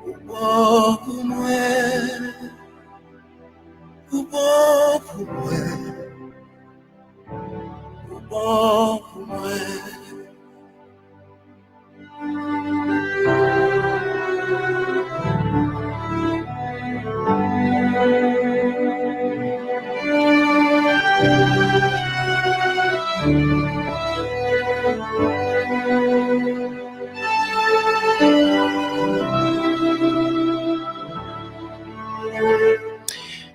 Oh, pour moi, oh, pour moi, oh, pour moi.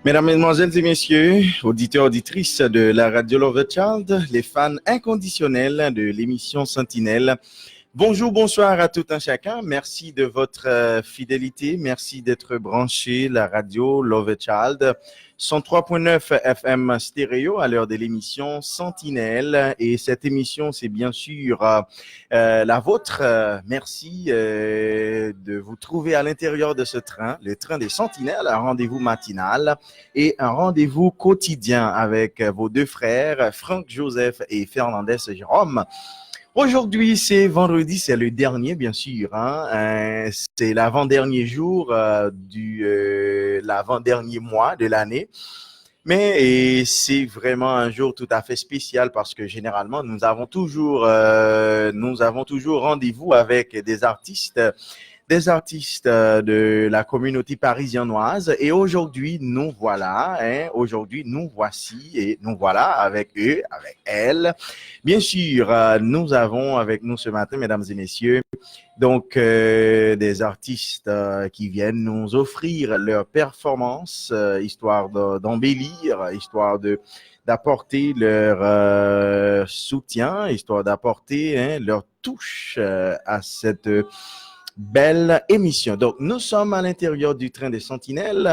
Mesdames, Mesdemoiselles et Messieurs, auditeurs, auditrices de la radio Love the Child, les fans inconditionnels de l'émission Sentinelle, bonjour, bonsoir à tout un chacun. Merci de votre fidélité. Merci d'être branché la radio Love the Child 103.9 FM stéréo à l'heure de l'émission Sentinelle. Et cette émission, c'est bien sûr la vôtre. Merci de vous trouver à l'intérieur de ce train, le train des Sentinelles, un rendez-vous matinal et un rendez-vous quotidien avec vos deux frères, Franck Joseph et Fernandez Jérôme. Aujourd'hui, c'est vendredi, c'est le dernier, bien sûr. C'est l'avant-dernier jour l'avant-dernier mois de l'année. Mais c'est vraiment un jour tout à fait spécial parce que généralement, nous avons toujours rendez-vous avec des artistes de la communauté parisiennoise. Et aujourd'hui, nous voici et nous voilà avec eux, avec elles. Bien sûr, nous avons avec nous ce matin, mesdames et messieurs, donc des artistes qui viennent nous offrir leur performance, histoire d'embellir, histoire d'apporter leur soutien, histoire d'apporter leur touche à cette belle émission. Donc, nous sommes à l'intérieur du train des Sentinelles.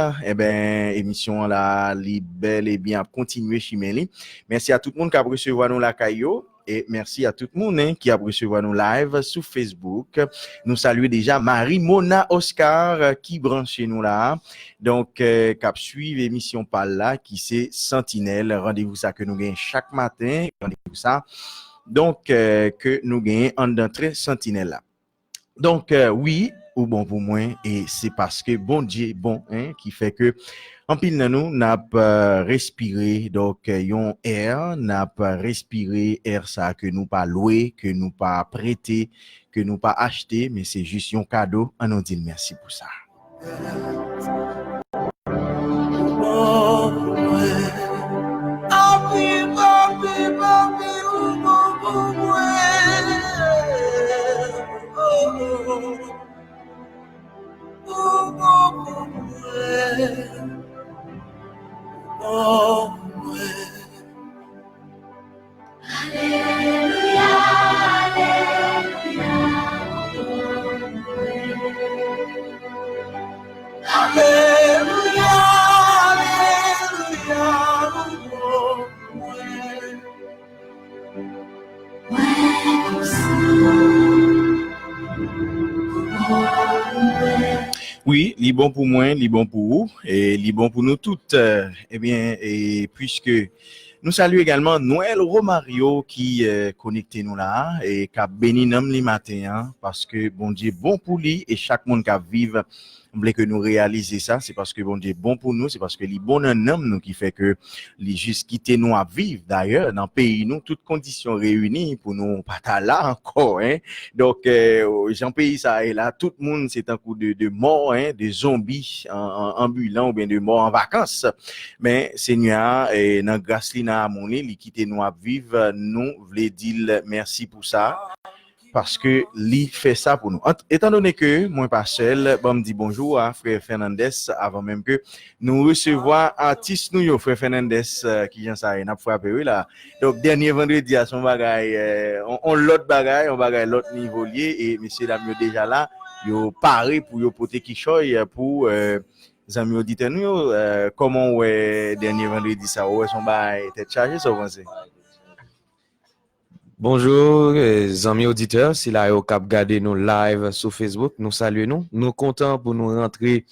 Émission là, belle et bien continuer chez Méli. Merci à tout le monde qui a recevoir nous la caillou. Et merci à tout le monde qui a recevoir nous live sur Facebook. Nous saluons déjà Marie-Mona Oscar qui branche chez nous là. Donc, qui suit l'émission par là, qui c'est Sentinelle. Rendez-vous ça que nous gagnons chaque matin. Rendez-vous ça. Donc, que nous gagnons en entrée Sentinelle là. Donc, oui, ou bon pour moi, et c'est parce que bon Dieu, bon, qui fait que, en pile de nous, n'a pas respiré, donc, yon air, n'a pas respiré air ça, que nous pas loué, que nous pas prêté, que nous pas acheté, mais c'est juste un cadeau, on nous dit merci pour ça. Oui, li bon pour moi, li bon pour vous, et li bon pour nous toutes. Et puisque nous saluons également Noël Romario qui connecté nous là et qui a béni nous les matins, parce que bon Dieu bon pour lui et chaque monde qui vive, voulait que nous réaliser ça, c'est parce que bon Dieu bon pour nous, c'est parce que li bon un homme nous qui fait que li juste quitter nous à vivre d'ailleurs dans le pays nous toutes conditions réunies pour nous pas là encore Donc Jean pays ça et là tout le monde c'est un coup de mort de zombies ambulants ou bien de morts en vacances. Mais Seigneur et dans grâce li na amoni li quitter nous à vivre, nous voulons dire merci pour ça. Parce que lui fait ça pour nous. Étant donné que moi pas seul, bon me dit bonjour à frère Fernandez avant même que nous recevons artiste nous frère Fernandez qui vient ça n'a frappé là. Donc dernier vendredi à son bagaille on l'autre bagaille, on bagaille l'autre niveau lié et monsieur dame déjà là, yo paré pour yo porter qui choy pour amis auditeurs nous comment dernier vendredi ça son bagaille tête chargée ça pensez. Bonjour, amis auditeurs, c'est là au cap garder nos live sur Facebook, nous saluons nous contents pour nous rentrer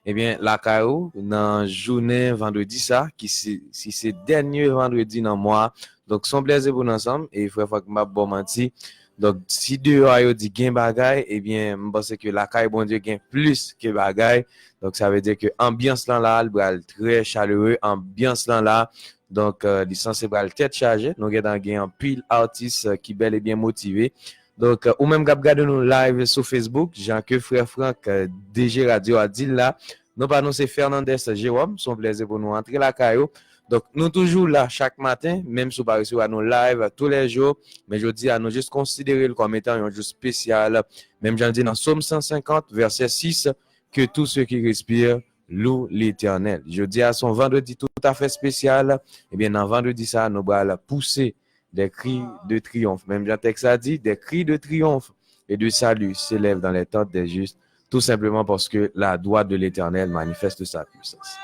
la CAO dans journée vendredi ça qui si c'est dernier vendredi dans mois. Donc son plaisir pour nous ensemble et frère Fakma bon menti, Donc, si dehors yo dit gen bagay, eh bien, je pense que la caille bon Dieu gen plus que bagay. Donc, ça veut dire que ambiance là, le bral très chaleureux, ambiance là. Donc, licence bral tête chargée. Nous avons un pile artiste qui bel et bien motivé. Donc, ou même gap gade nous live sur Facebook, Jean que frère Franck, DG Radio a dit là. Nous pas nous c'est Fernandez Jérôme, son plaisir pour nous entrer la caillou. Donc, nous toujours là chaque matin, même si nous pas recevoir nos live tous les jours, mais je dis à nous juste considérer comme étant un jour spécial. Même j'en dis dans Somme 150, verset 6, que tous ceux qui respirent louent l'Éternel. Je dis à son vendredi tout à fait spécial. Eh bien, dans vendredi ça, nous allons pousser des cris de triomphe. Même Jean-Tex a dit, des cris de triomphe et de salut s'élèvent dans les tentes des justes, tout simplement parce que la droite de l'Éternel manifeste sa puissance.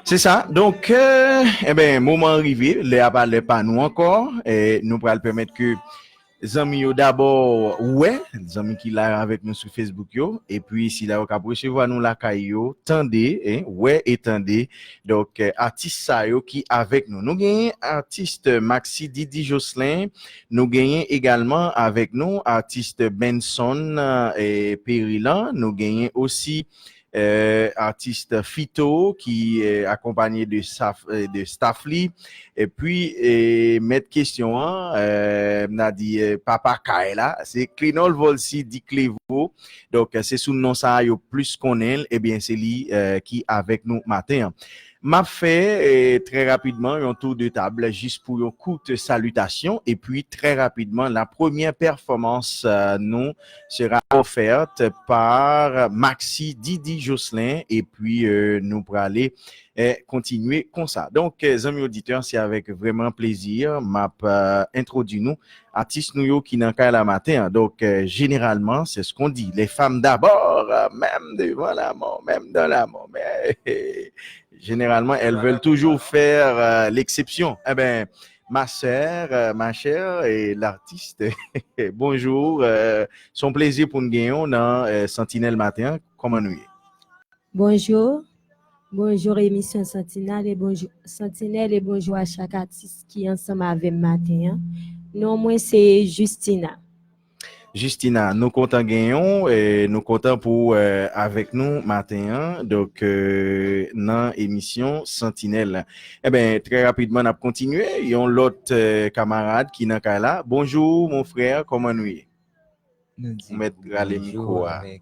C'est ça. Donc, eh ben, moment arrivé, les pas nous encore, et nous pourrons permettre que Zami yo d'abord, ouais, Zami qui là avec nous sur Facebook yo, et puis si là, on peut recevoir nous la caillou, tendez, ouais, et tendez. Donc, artiste ça yo qui avec nous. Nous gagnons artiste Maxi Didi Jocelyn, nous gagnons également avec nous artiste Benson et Perilan, nous gagnons aussi artiste Fito qui est accompagné de Staffly et puis mettre question n'a dit Papa Kaila c'est Clinol Volsi dit Clevo donc c'est sous le nom ça yo plus qu'on elle et bien c'est lui qui avec nous matin. M'a fait très rapidement un tour de table juste pour une courte salutation et puis très rapidement la première performance nous sera offerte par Maxi Didi Jocelyn et puis nous pourrons aller continuer comme ça. Donc amis auditeurs, c'est avec vraiment plaisir m'a introduit nous artistes nous qui n'en la matin. Donc généralement, c'est ce qu'on dit, les femmes d'abord même devant la mort, même dans la mort. Mais généralement, elles veulent toujours faire l'exception. Eh ben, ma sœur, ma chère et l'artiste, bonjour. Son plaisir pour nous gagner dans Sentinelle Matin. Comment nous est? Bonjour. Bonjour émission Sentinelle et bonjour Sentinelle et bonjour à chaque artiste qui est ensemble avec matin. Non, moi c'est Justina. Justina, nous comptons gagnons et nous comptons pour avec nous matin donc dans émission Sentinelle. Eh ben très rapidement on a continué, il y a l'autre camarade qui n'a qu'à là. Bonjour mon frère, comment nous est? Nous disons Mettre les micros avec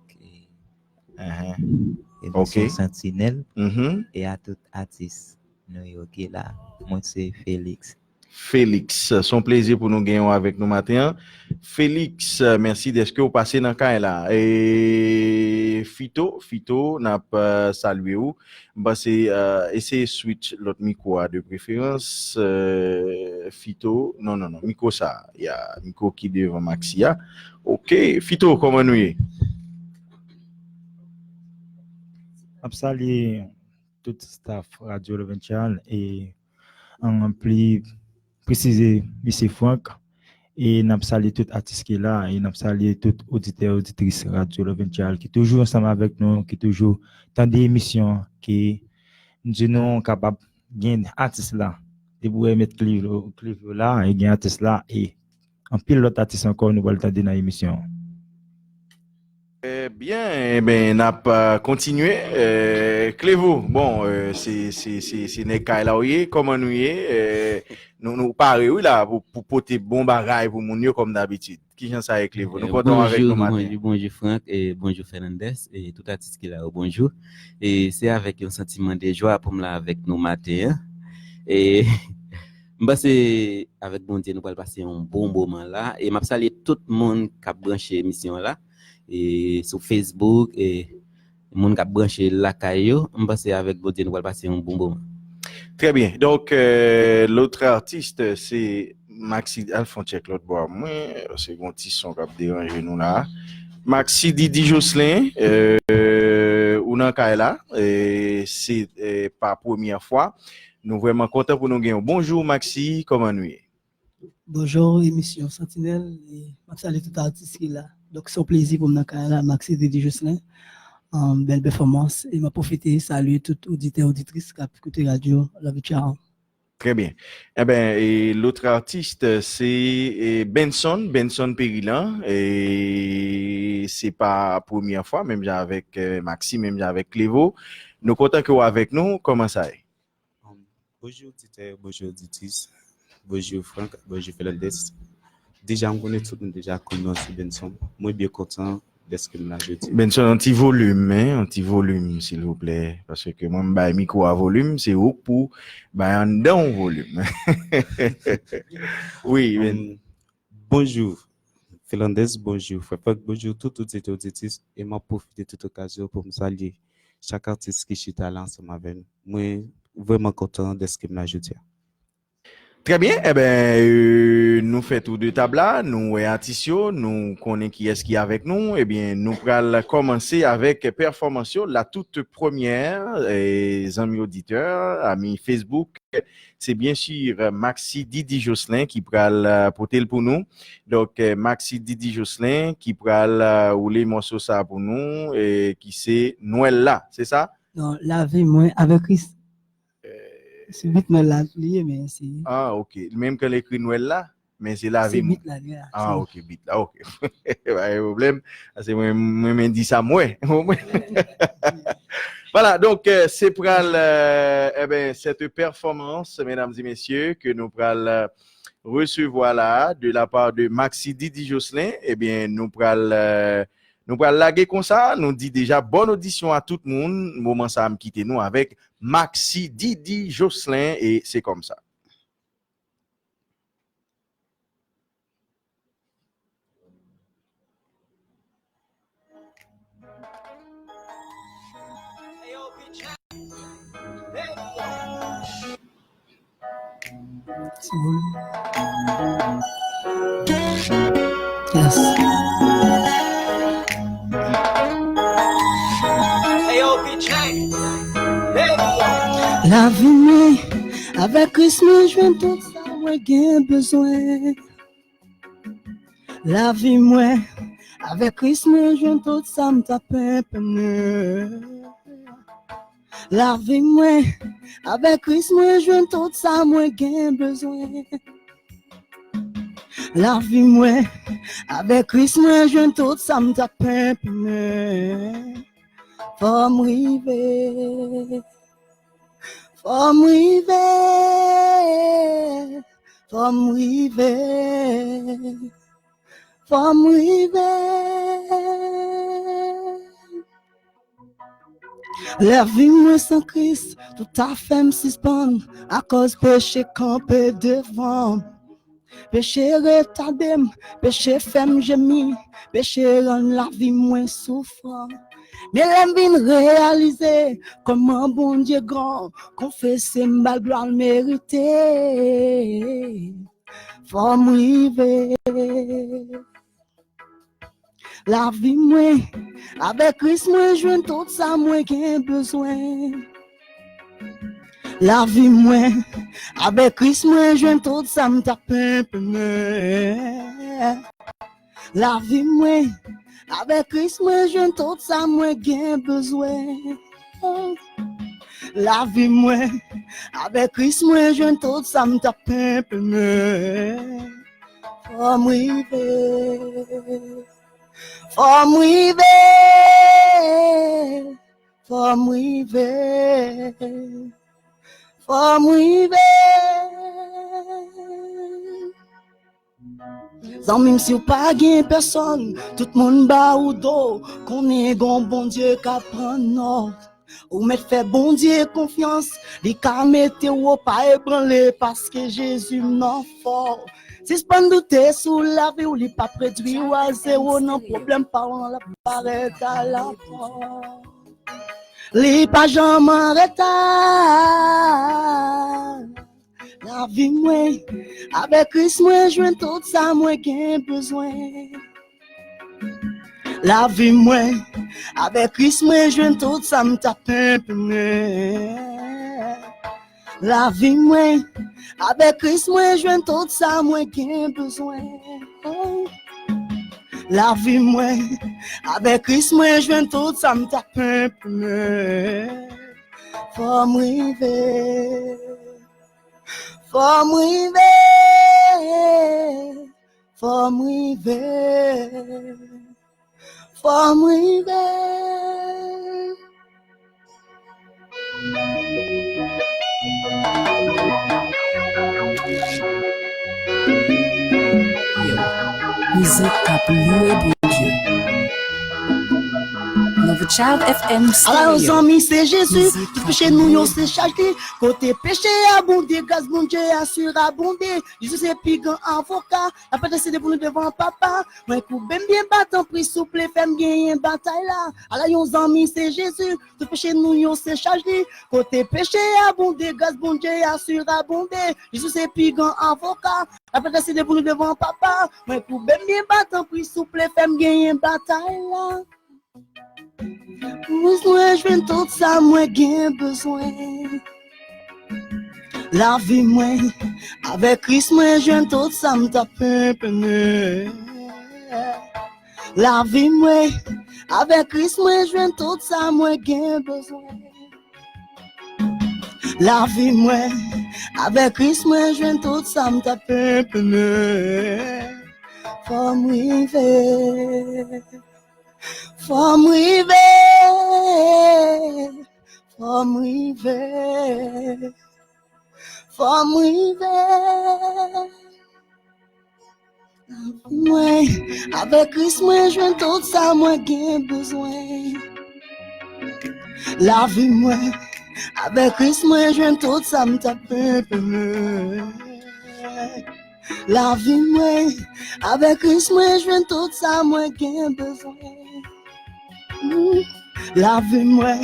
OK. émission Sentinelle Mhm. et à tout artiste nous qui là. Moi c'est Félix. Félix, son plaisir pour nous gagner avec nous matin. Félix, merci d'être que vous passez dans le là. Et Fito, n'a pas salué ou. Bah c'est essayer switch l'autre micro de préférence. Fito, non, micro ça. Il y a micro qui devant Maxia. OK, Fito, comment nous est? Salut tout staff Radio Le Venture et en plus préciser M. Franck et n'a salué tout artiste qui est là et n'a salué tout auditeur auditrice Radio Le Venture qui est toujours ensemble avec nous, qui est toujours dans des émissions qui nous sommes capables de artistes là de pouvoir mettre livre là et gain artistes là et en pile l'autre artiste encore nous va le dans l'émission. Bien, eh ben, n'a pas continué. Clévo, bon, c'est Neka là, comment nous y est, nous parler, oui, là, pour porter bon bagage pour mon comme d'habitude. Qui j'en sais avec Clévo? Nous comptons avec nous matin. Bonjour Franck et bonjour Fernandez et tout artiste qui est là, bonjour. Et c'est avec un sentiment de joie pour me là avec nous matin. Et, bah, c'est avec bon Dieu, nous allons passer un bon moment là. Et m'a salué tout le monde qui a branché l'émission là. Et sur Facebook et monde qui a branché la caillou, on passe avec Bodine, on va passer un bon moment. Très bien. Donc l'autre artiste c'est Maxi Alphonse check l'autre bois. Moi c'est un petit son qui a dérangé nous là. Maxi Didi Jocelyn ou nan là et c'est pas première fois. Nous vraiment contents pour nous gagner. Bonjour Maxi, comment nous est? Bonjour émission Sentinelle et salut tout artiste qui est là. Donc, c'est un plaisir pour nous là, Maxi Didi Jocelyn. Belle performance. Et m'a profité, saluer tout auditeur, auditrice qui a écouté Radio La Victoire. Très bien. Eh ben, et l'autre artiste, c'est Benson Perilan. Et c'est pas la première fois, même j'ai avec Maxime, même j'ai avec Clévo. Nous content que vous avec nous. Comment ça est? Bonjour Tite, bonjour Ditis, bonjour Franck, bonjour Fernandez. Déjà, on connaît tout le monde déjà connu Benson. Moi, bien content d'être là jeudi. Benson, un petit volume, hein, un petit volume, s'il vous plaît. Parce que moi, je micro à volume, c'est où pour, un don volume. Oui, Bonjour Fernandez, bonjour Franck, bonjour tout auditrices. Et m'a profité de toute occasion pour me saluer chaque artiste qui est là ensemble avec nous. Moi, vraiment content d'être là jeudi. Très bien. Eh ben, nous faisons tout de table là, nous et Artisio, nous connaissons qui est-ce qui est avec nous. Eh bien, nous allons commencer avec performance, la toute première, les amis auditeurs, amis Facebook. C'est bien sûr Maxi Didi Jocelyn qui va porter pour nous. Donc, Maxi Didi Jocelyn qui va rouler morceau ça pour nous et qui c'est Noël là, c'est ça? Non, la vie, moi, avec Christ. C'est vite me l'a lié, mais c'est. Ah, ok. Même quand l'écrit Noël là, mais c'est la vie. C'est vite là, là. Ah, ok, vite là, ok. Pas de problème. C'est moi, dit ça, moi. Voilà, donc, c'est pour cette performance, mesdames et messieurs, que nous allons recevoir là, de la part de Maxi Didi Jocelyn. Eh bien, nous allons laguer comme ça. Nous dit déjà bonne audition à tout le monde. Moment ça me quitter nous avec Maxi Didi Jocelyn et c'est comme ça. C'est bon. Yes. La vie, moi, avec Christmas, je viens tout ça, moi, j'ai besoin. La vie, moi, avec Christmas, je viens tout ça, me taper peine. La vie, moi, avec Christmas, je viens tout ça, moi, j'ai besoin. La vie, moi, avec Christmas, je viens tout ça, me taper peine. Faut m'river. Faut m'river, faut m'river, faut m'river. La vie moi sans Christ, tout à fait me suspend à cause péché campé devant. Péché retardé, péché fait me gémir, péché rend la vie moins souffrant. Mais l'aime bien réaliser comment bon Dieu grand, confesser ma gloire méritée. Faut m'river. La vie moi, avec Christ moi, je tout ça moi j'ai besoin. La vie moi, avec Christ moi, je tout ça me tape. La vie moi, avec Christ moi, je tout ça moi j'ai besoin. La vie moi, avec Christ moi, je tout ça me tape. Faut m'river, faut m'river, faut m'river, faut m'river. Sans même si ou pas gain personne, tout le monde bat ou dos, qu'on est bon Dieu qui prend note. Ou mettre fait bon Dieu confiance, les cas mettez ou pas ébranler parce que Jésus m'en fort. Si c'est pas douter sous la vie ou les pas préduit ou à zéro, non problème pas on la paraît à la porte. Les pas jamais en retard. La vie moi, avec Christ moi, je viens tout ça moi j'ai besoin. La vie moi, avec Christ moi, je viens tout ça me tape. La vie moi, avec Christ moi, je viens tout ça moi j'ai besoin. La vie moi, avec Christ moi, je viens tout ça me tape. Faut m'river. Faut m'river, faut m'river, faut m'river. Musique tape loué bon Dieu. Novo Child FM Alors, aux Stereo. amis, c'est Jésus. Musique Tout péché nous, yon c'est chargé. Côté péché abondé, grâce bon Dieu assure abondé. Jésus c'est plus grand avocat. Après décider pour nous devant papa. Moi, coupe bien battant, pris souple, femme gagner bataille là. Alors, aux amis, c'est Jésus. Tout péché nous, yon c'est chargé. Côté péché abondé, grâce bon Dieu assure abondé. Jésus c'est plus grand avocat. Après décider pour nous devant papa. Moi, coupe bien battant, pris souple, femme gagner bataille là. Moi, je viens tout ça, moi, j'ai besoin. La vie, moi, avec Christ, moi, je viens tout ça, m'ta peine. La vie, moi, avec Christ, moi, je viens tout ça, moi, j'ai besoin. La vie, moi, avec Christ, moi, je viens tout ça, m'ta peine. Faut m'river. Faut m'river, faut m'river, faut m'river. Moi, avec Christ, moi, je viens tout ça, moi, j'ai besoin. La vie, moi, avec Christ, moi, je viens tout ça, m'ta peine. La vie, moi, avec Christ, moi, je viens tout ça, moi, j'ai besoin. La vie, moi,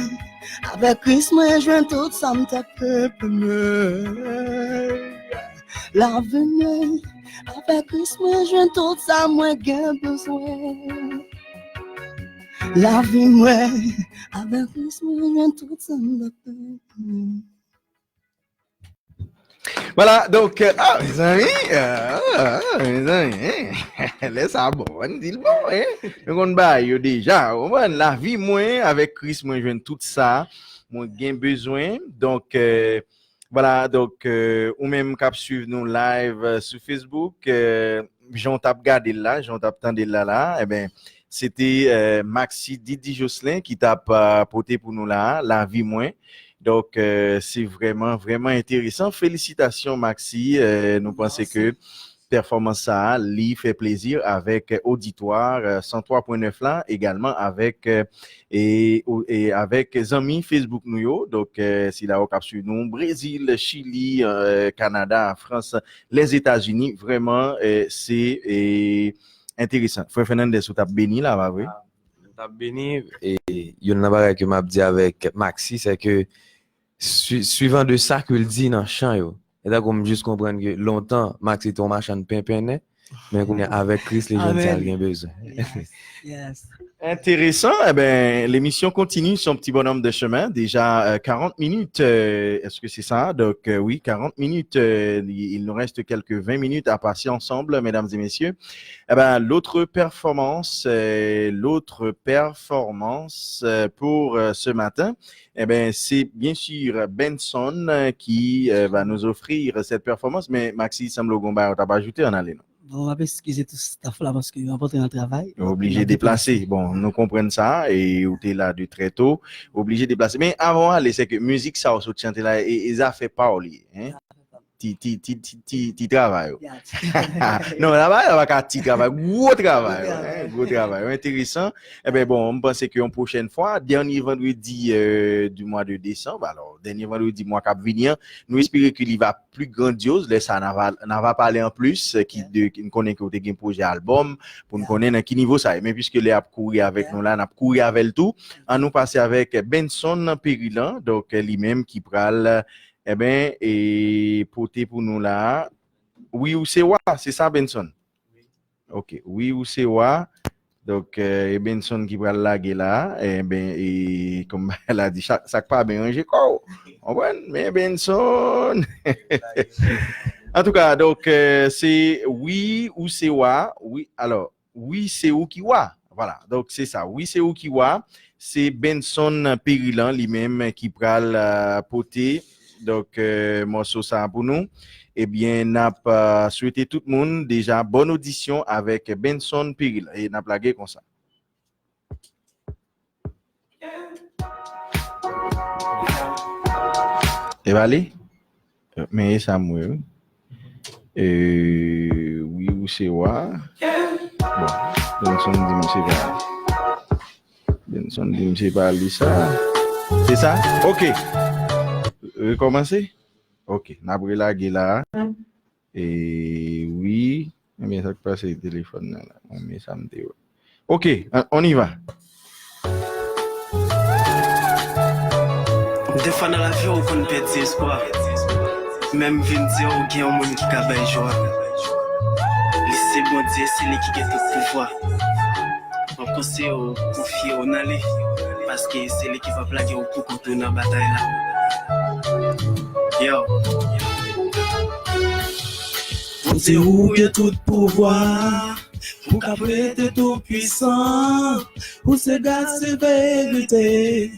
avec Christ, moi, je viens tout ça, m'ta peine. La vie, moi, avec Christ, moi, je viens tout ça, moi, j'ai besoin. La vie, moi, avec Christ, moi, je viens tout ça, m'ta peine. Voilà, donc, mes amis, laisse ça bon, on dit le bon, hein. Donc, on va déjà, la vie, moi, avec Christ, moi, je viens tout ça, moi, j'ai besoin. Donc, voilà, donc, ou même cap suivre nous live sur Facebook, j'en tape garder là, j'en tape tendre là, eh ben, c'était Maxi Didi Jocelyn qui t'a porté pour nous là, la vie, moi. Donc, c'est vraiment, vraiment intéressant. Félicitations, Maxi. Nous pensons que performance ça, lui fait plaisir avec auditoire 103.9 là, également avec et avec amis Facebook nous yo. Donc, si là, on capture nous, Brésil, Chili, Canada, France, les États-Unis, vraiment, c'est intéressant. Frère Fernandez, vous t'as béni là, va vrai? T'as béni et il y a une chose que m'a dit avec Maxi, c'est que suivant de ça que le dit dans le chant, et là, comme juste comprendre que longtemps, Maxi ton machin de pimpin, mais qu'on est avec Christ, les gens ont bien besoin. Yes. Intéressant. Eh ben, l'émission continue son petit bonhomme de chemin. Déjà 40 minutes. Est-ce que c'est ça? Donc, oui, 40 minutes. Il nous reste quelques 20 minutes à passer ensemble, mesdames et messieurs. Eh ben, l'autre performance pour ce matin, eh ben, c'est bien sûr Benson qui va nous offrir cette performance. Mais Maxi Samlo-Gomba, t'as pas ajouté en allant? Bon, on va excuser tout ce staff-là parce qu'on va porter dans le travail. Obligé de déplacer. Bon, nous comprenons ça et où tu es là de très tôt, obligé de déplacer. Mais avant, allez, c'est que musique, ça, on se chante là et ils a fait parler, hein. Ti travail. Non, là-bas, il y a un petit travail, gros travail, intéressant. Eh ben bon, on pense qu'une prochaine fois, dernier vendredi du mois de décembre, alors, dernier vendredi mois qui venir, nous espérons qu'il va plus grandiose, là, ça n'en va parler en plus, qui nous connaît que vous avez un projet album, pour nous connaître à quel niveau ça est. Mais puisque les a couru avec nous là, on a couru avec le tout, on nous passer avec Benson Périlan, donc lui-même qui pral eh bien, et porter pour nous là, oui ou c'est wa, c'est ça Benson? Ok, oui ou c'est wa, donc Benson qui va laguer là, eh bien, et comme elle a dit, ça pas bien rangé quoi, mais Benson, en tout cas, donc c'est oui ou c'est wa, oui, alors, oui c'est ou qui wa, voilà, donc c'est ça, oui c'est ou qui wa, c'est Benson Périlan lui-même qui va porter. Donc, morceau ça pour nous. eh bien, n'a pas souhaité tout le monde déjà bonne audition avec Benson Péril. Et n'a plagué comme ça. Et allez, mais ça moi. Oui, ou c'est quoi? Bon, Benson dit c'est pas. Benson dit c'est pas lui ça. C'est ça? OK. Recommencer? OK. N'a pas la là. Et oui, mais ça passe le téléphone là. Mais ça me dit. OK, on y va. Des fois dans la vie, on peut perdre espoir. Même vin dire qu'il y a un monde qui a bien joie. C'est bon Dieu, c'est lui qui a tout pouvoir. On conseille au confier au aller parce que c'est lui qui va plaquer au coup contre la bataille là. Yo. C'est où il y a tout pouvoir. Pour qu'après tout puissant. Pour ce gars c'est vérité.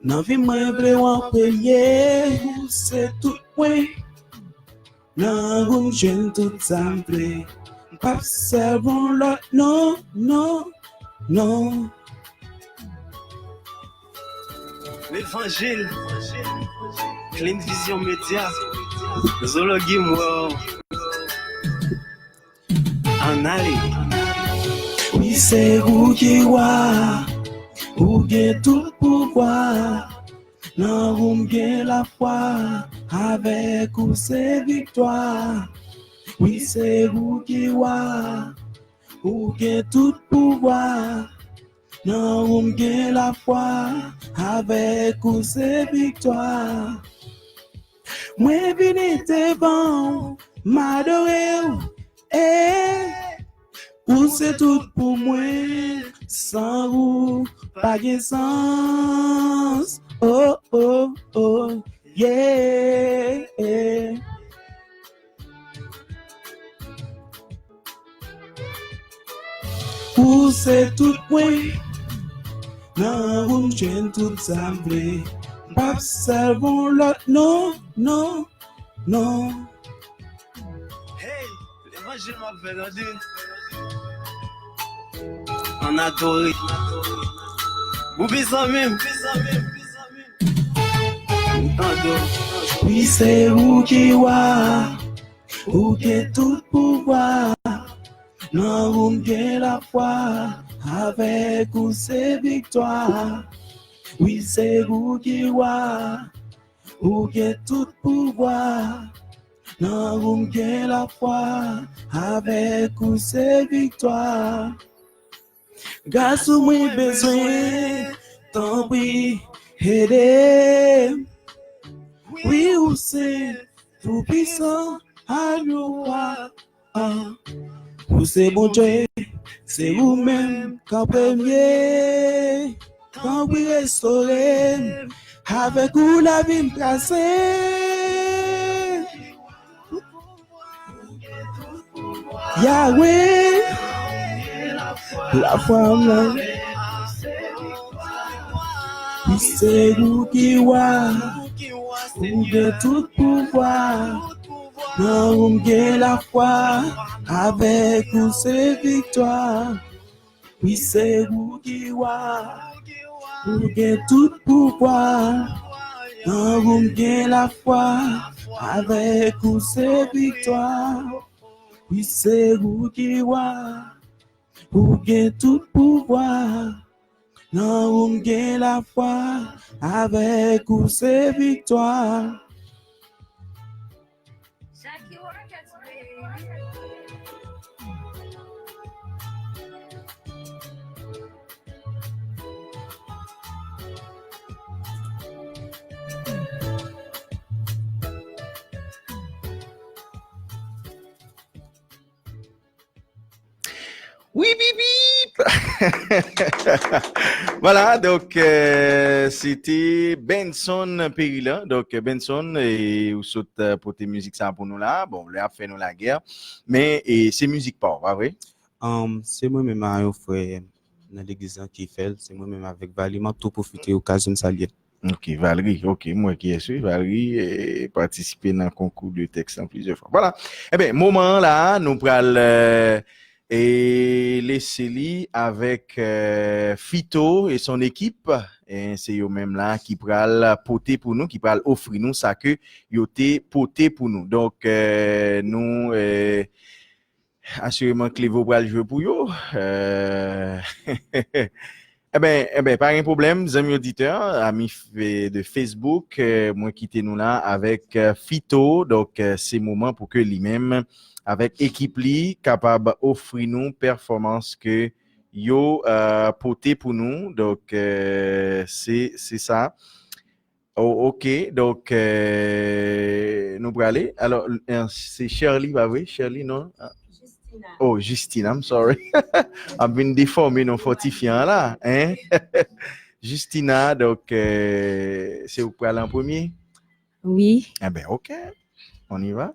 Nan vi mwen vle wan peye, c'est tout point. Nan roum jen tout sample, pas servon lot, non, non, non. L'évangile, Clean Vision Media, Zoologie moi, en allée. Oui, c'est vous qui wa. Ou gen tout pouvoir, nan roum gen la foi, avec ou c'est victoire. Oui, c'est vous qui wa, ou gen tout pouvoir, nan roum gen la foi, avec ou c'est victoire. Moi vini devant, m'adorer, ou c'est tout pour moi, sans vous, pas de sens. Oh, oh, oh, yeah. Ou c'est tout point, non, vous m'j'aime tout semblé. Pas servons l'autre, non, non, non. Hey, l'évangile m'a fait la deux. On adore. Boubi ça même. Oui, c'est vous qui wa, ou qui tout pouvoir. Non, vous m'gez la foi, avec ou c'est victoire. Oui, c'est vous qui wa, ou qui tout pouvoir. Non, vous m'gez la foi, avec ou c'est victoire. Grâce au moins besoin, tant pis, aider. Oui, ou c'est tout puissant, à nous voir. Ou c'est bon Dieu, c'est vous-même qu'en premier. Quand vous restaurez, avec vous la vie me placée. Yahweh. La femme, c'est vous qui wa, vous de tout pouvoir, non vous m'gez la foi, avec vous c'est victoire. Oui, c'est vous qui wa, vous de tout pouvoir, non vous m'gez la foi, avec vous c'est victoire. Oui, c'est vous qui wa. Ou gen tout pouvoir, non ou gen la foi, avec ou c'est victoire. Oui, bip, bip. Voilà, donc c'était Benson Péril. Donc Benson, et vous saute pour tes musiques ça pour nous là. Bon, là fait nous la guerre, mais c'est musique pas vrai? C'est moi-même un frère dans l'église qui fait, c'est moi-même avec Valima tout profiter occasion de saluer. Ok, Valérie, ok, moi qui suis Valérie et participer dans le concours de texte en plusieurs fois. Voilà. Eh bien, moment là, nous prenons et laisser lui avec Fito et son équipe. Et c'est eux même là qui pral poter pour nous, qui pral offrir nous ça que yo té poter pour nous. Donc nous assurément Clévo pral jouer pour yo. Eh ben, pas un problème, amis auditeurs, amis de Facebook, moi quitter nous là avec Fito. Donc, c'est moment pour que lui-même, avec équipe li, capable offrir nous performance que yo porté pour nous. Donc, c'est ça. Oh, ok, donc nous pour aller. Alors, c'est Shirley, bah oui, Shirley, non? Oh, Justine, I'm sorry. I've been déformé non fortifiant là, hein? Justina, donc c'est vous pour aller en premier? Oui. Eh ben, ok, on y va.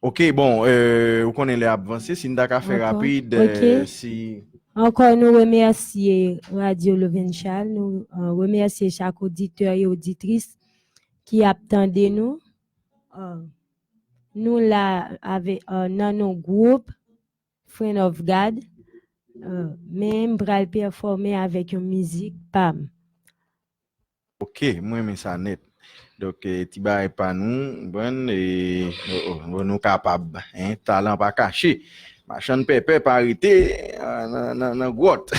Ok, bon, vous connaissez les avancées, si nous avons fait rapide, Ok. si... Encore nous remercions Radio Lovenchal, nous remercions chaque auditeur et auditrice qui attendait nous. Nous là avec dans nos groupes Friend of God, même pour performer avec une musique PAM. Ok, moi mais ça net. Donc Tiba est pas nous, bon et nous capables, hein, talent pas caché. Machin pépé pas arrêté dans grotte.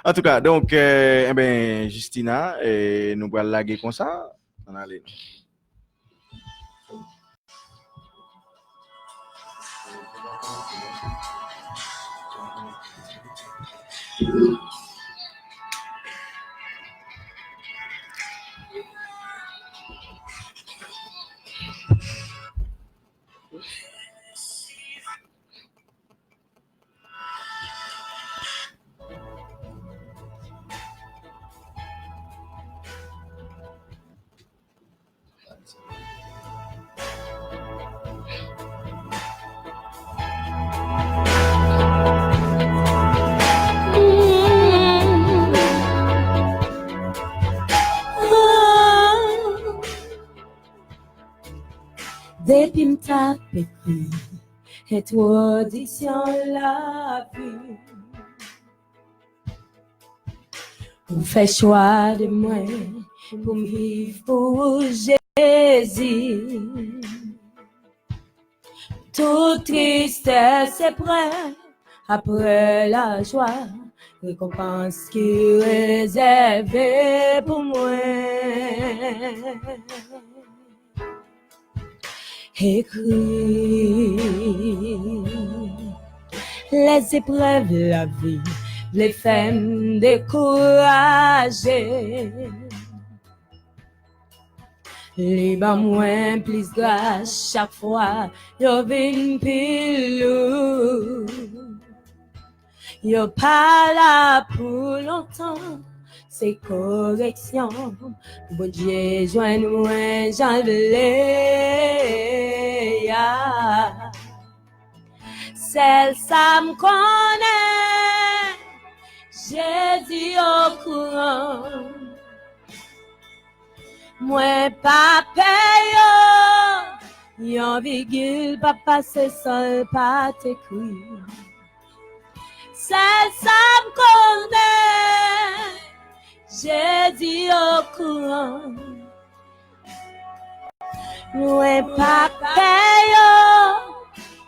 En tout cas, donc eh ben Justina, nous allons laguer comme ça. On allait. Depuis m'ta pété, et toi audition la vie. Pour faire choix de moi, pour me vivre pour Jésus. Toute tristesse est prête, après la joie, récompense qui est réservée pour moi. Écrit les épreuves de la vie, les femmes découragées, les bas moins plus grâce chaque fois, yo vin pilou, yo pas là pour longtemps. C'est correction, bon Dieu, joins-nous, j'en l'ai, celle ça me connaît, Jésus au courant, moi pas paye, yon virgule, pas passer seul, pas t'écrire, celle ça me connaît, Jésus au courant, moi pas paye,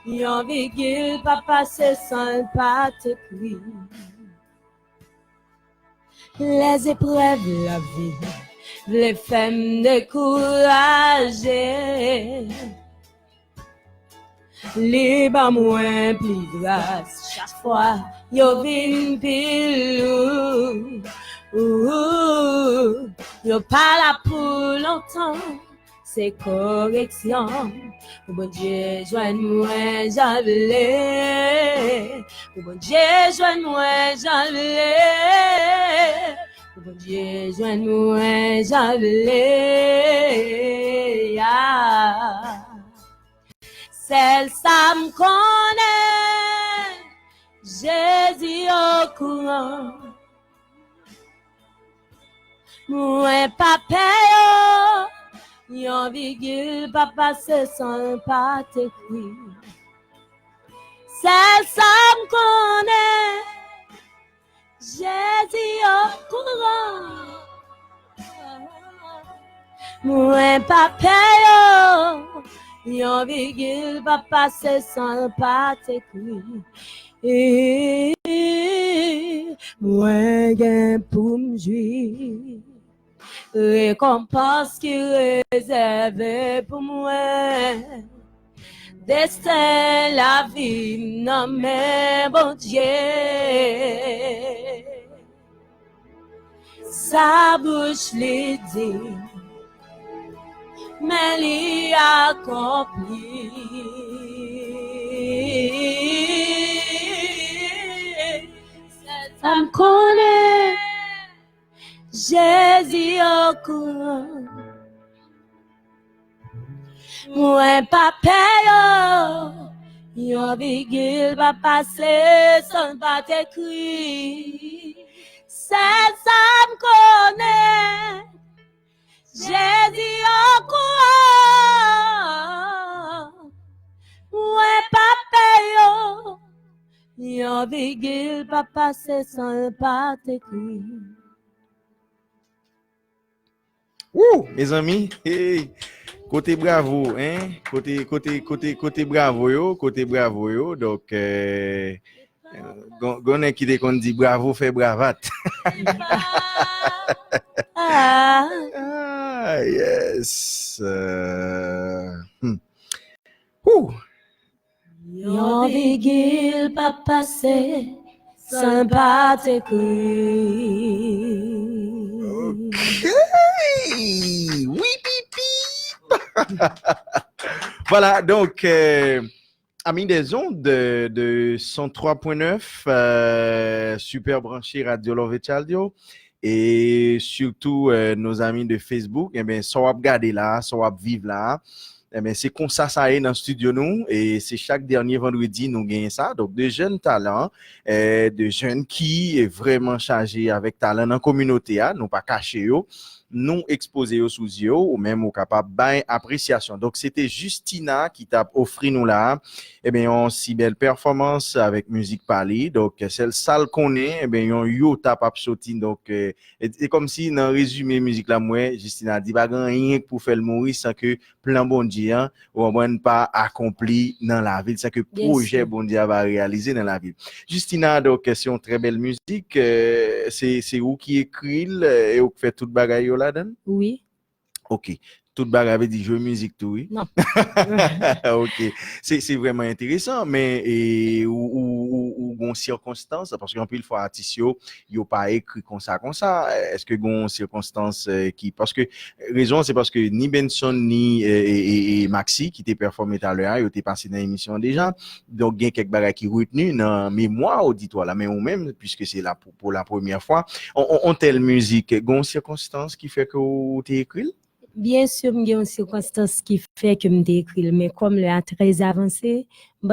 yon virgule, pas passer sans pas te crier. Les épreuves de la vie, les femmes découragées, les bas moins plus grâce, chaque fois, yo vin pilou. Yo pas là pour longtemps, c'est correction. Bon Dieu, joins-moi, j'en l'ai. Bon Dieu, joins-moi, j'en l'ai. Bon Dieu, joins-moi, j'en l'ai. Celle ça me connaît, Jésus courant. Moi pas paye, yon virgule pas passer sans pas t'écrire. C'est ça m'connais, j'ai dit au courant. Moi pas paye, yon virgule pas passer sans pas t'écrire. Moi gain pour m'jouir, récompense qui réservée pour moi. Destin la vie non mais bon Dieu. Sa bouche lui dit, mais l'y accompli. Ça me connaît, Jésus au courant. Moi pas paye, yon virgule va passer sans pas t'écrire. C'est ça me connaît, Jésus au courant. Moi pas paye, yon virgule va passer sans pas t'écrire. Ouh, mes amis, hey, côté bravo, hein, côté bravo yo, donc, gon qui te kon dit bravo fait bravate. Ah, yes. Ouh. Yon virgule pas passer sans pas t'écrire. Hey, oui, pipi. Voilà, donc, amis des ondes de 103.9, super branché Radio Love Chaldio, et surtout nos amis de Facebook, eh bien, ça va regarder là, ça va vivre là. Eh bien, c'est comme ça est dans le studio nous, et c'est chaque dernier vendredi nous gagnons ça. Donc, de jeunes talents, de jeunes qui est vraiment chargés avec talent dans la communauté, nous pas caché nous exposer aux sous yeux ou même au capable ben appréciation. Donc c'était Justina qui t'a offert nous là eh bien une si belle performance avec musique parlée. Donc celle salle qu'on est eh bien yon yo t'a pas sorti donc et comme si dans résumé musique là moi Justina dit pas rien pour faire le mourir sans que plan bon Dieu hein, ou moins pas accompli dans la ville, ça que projet bon Dieu va réaliser dans la ville. Justina donc c'est une très belle musique, c'est où qui écrit et où fait toute bagaille là-dedans? Oui. OK. Toute bagaille veut dire jouer musique tout, oui? Non. OK. C'est vraiment intéressant, mais ou bon circonstance, parce qu'en plus, il faut artiste, yo pas écrit comme ça. Est-ce que bon circonstance qui, parce que, raison, c'est parce que ni Benson, ni et Maxi, qui t'est performé tout à l'heure, ils étaient passés dans l'émission déjà. Donc, il y a quelques bagailles qui retenu dans mémoire auditoire, là, mais ou même, puisque c'est là pour la première fois, on telle musique, bon circonstance qui fait que t'es écrit? Bien sûr, il y a une circonstance qui fait que je m'écris, mais comme le a très avancé,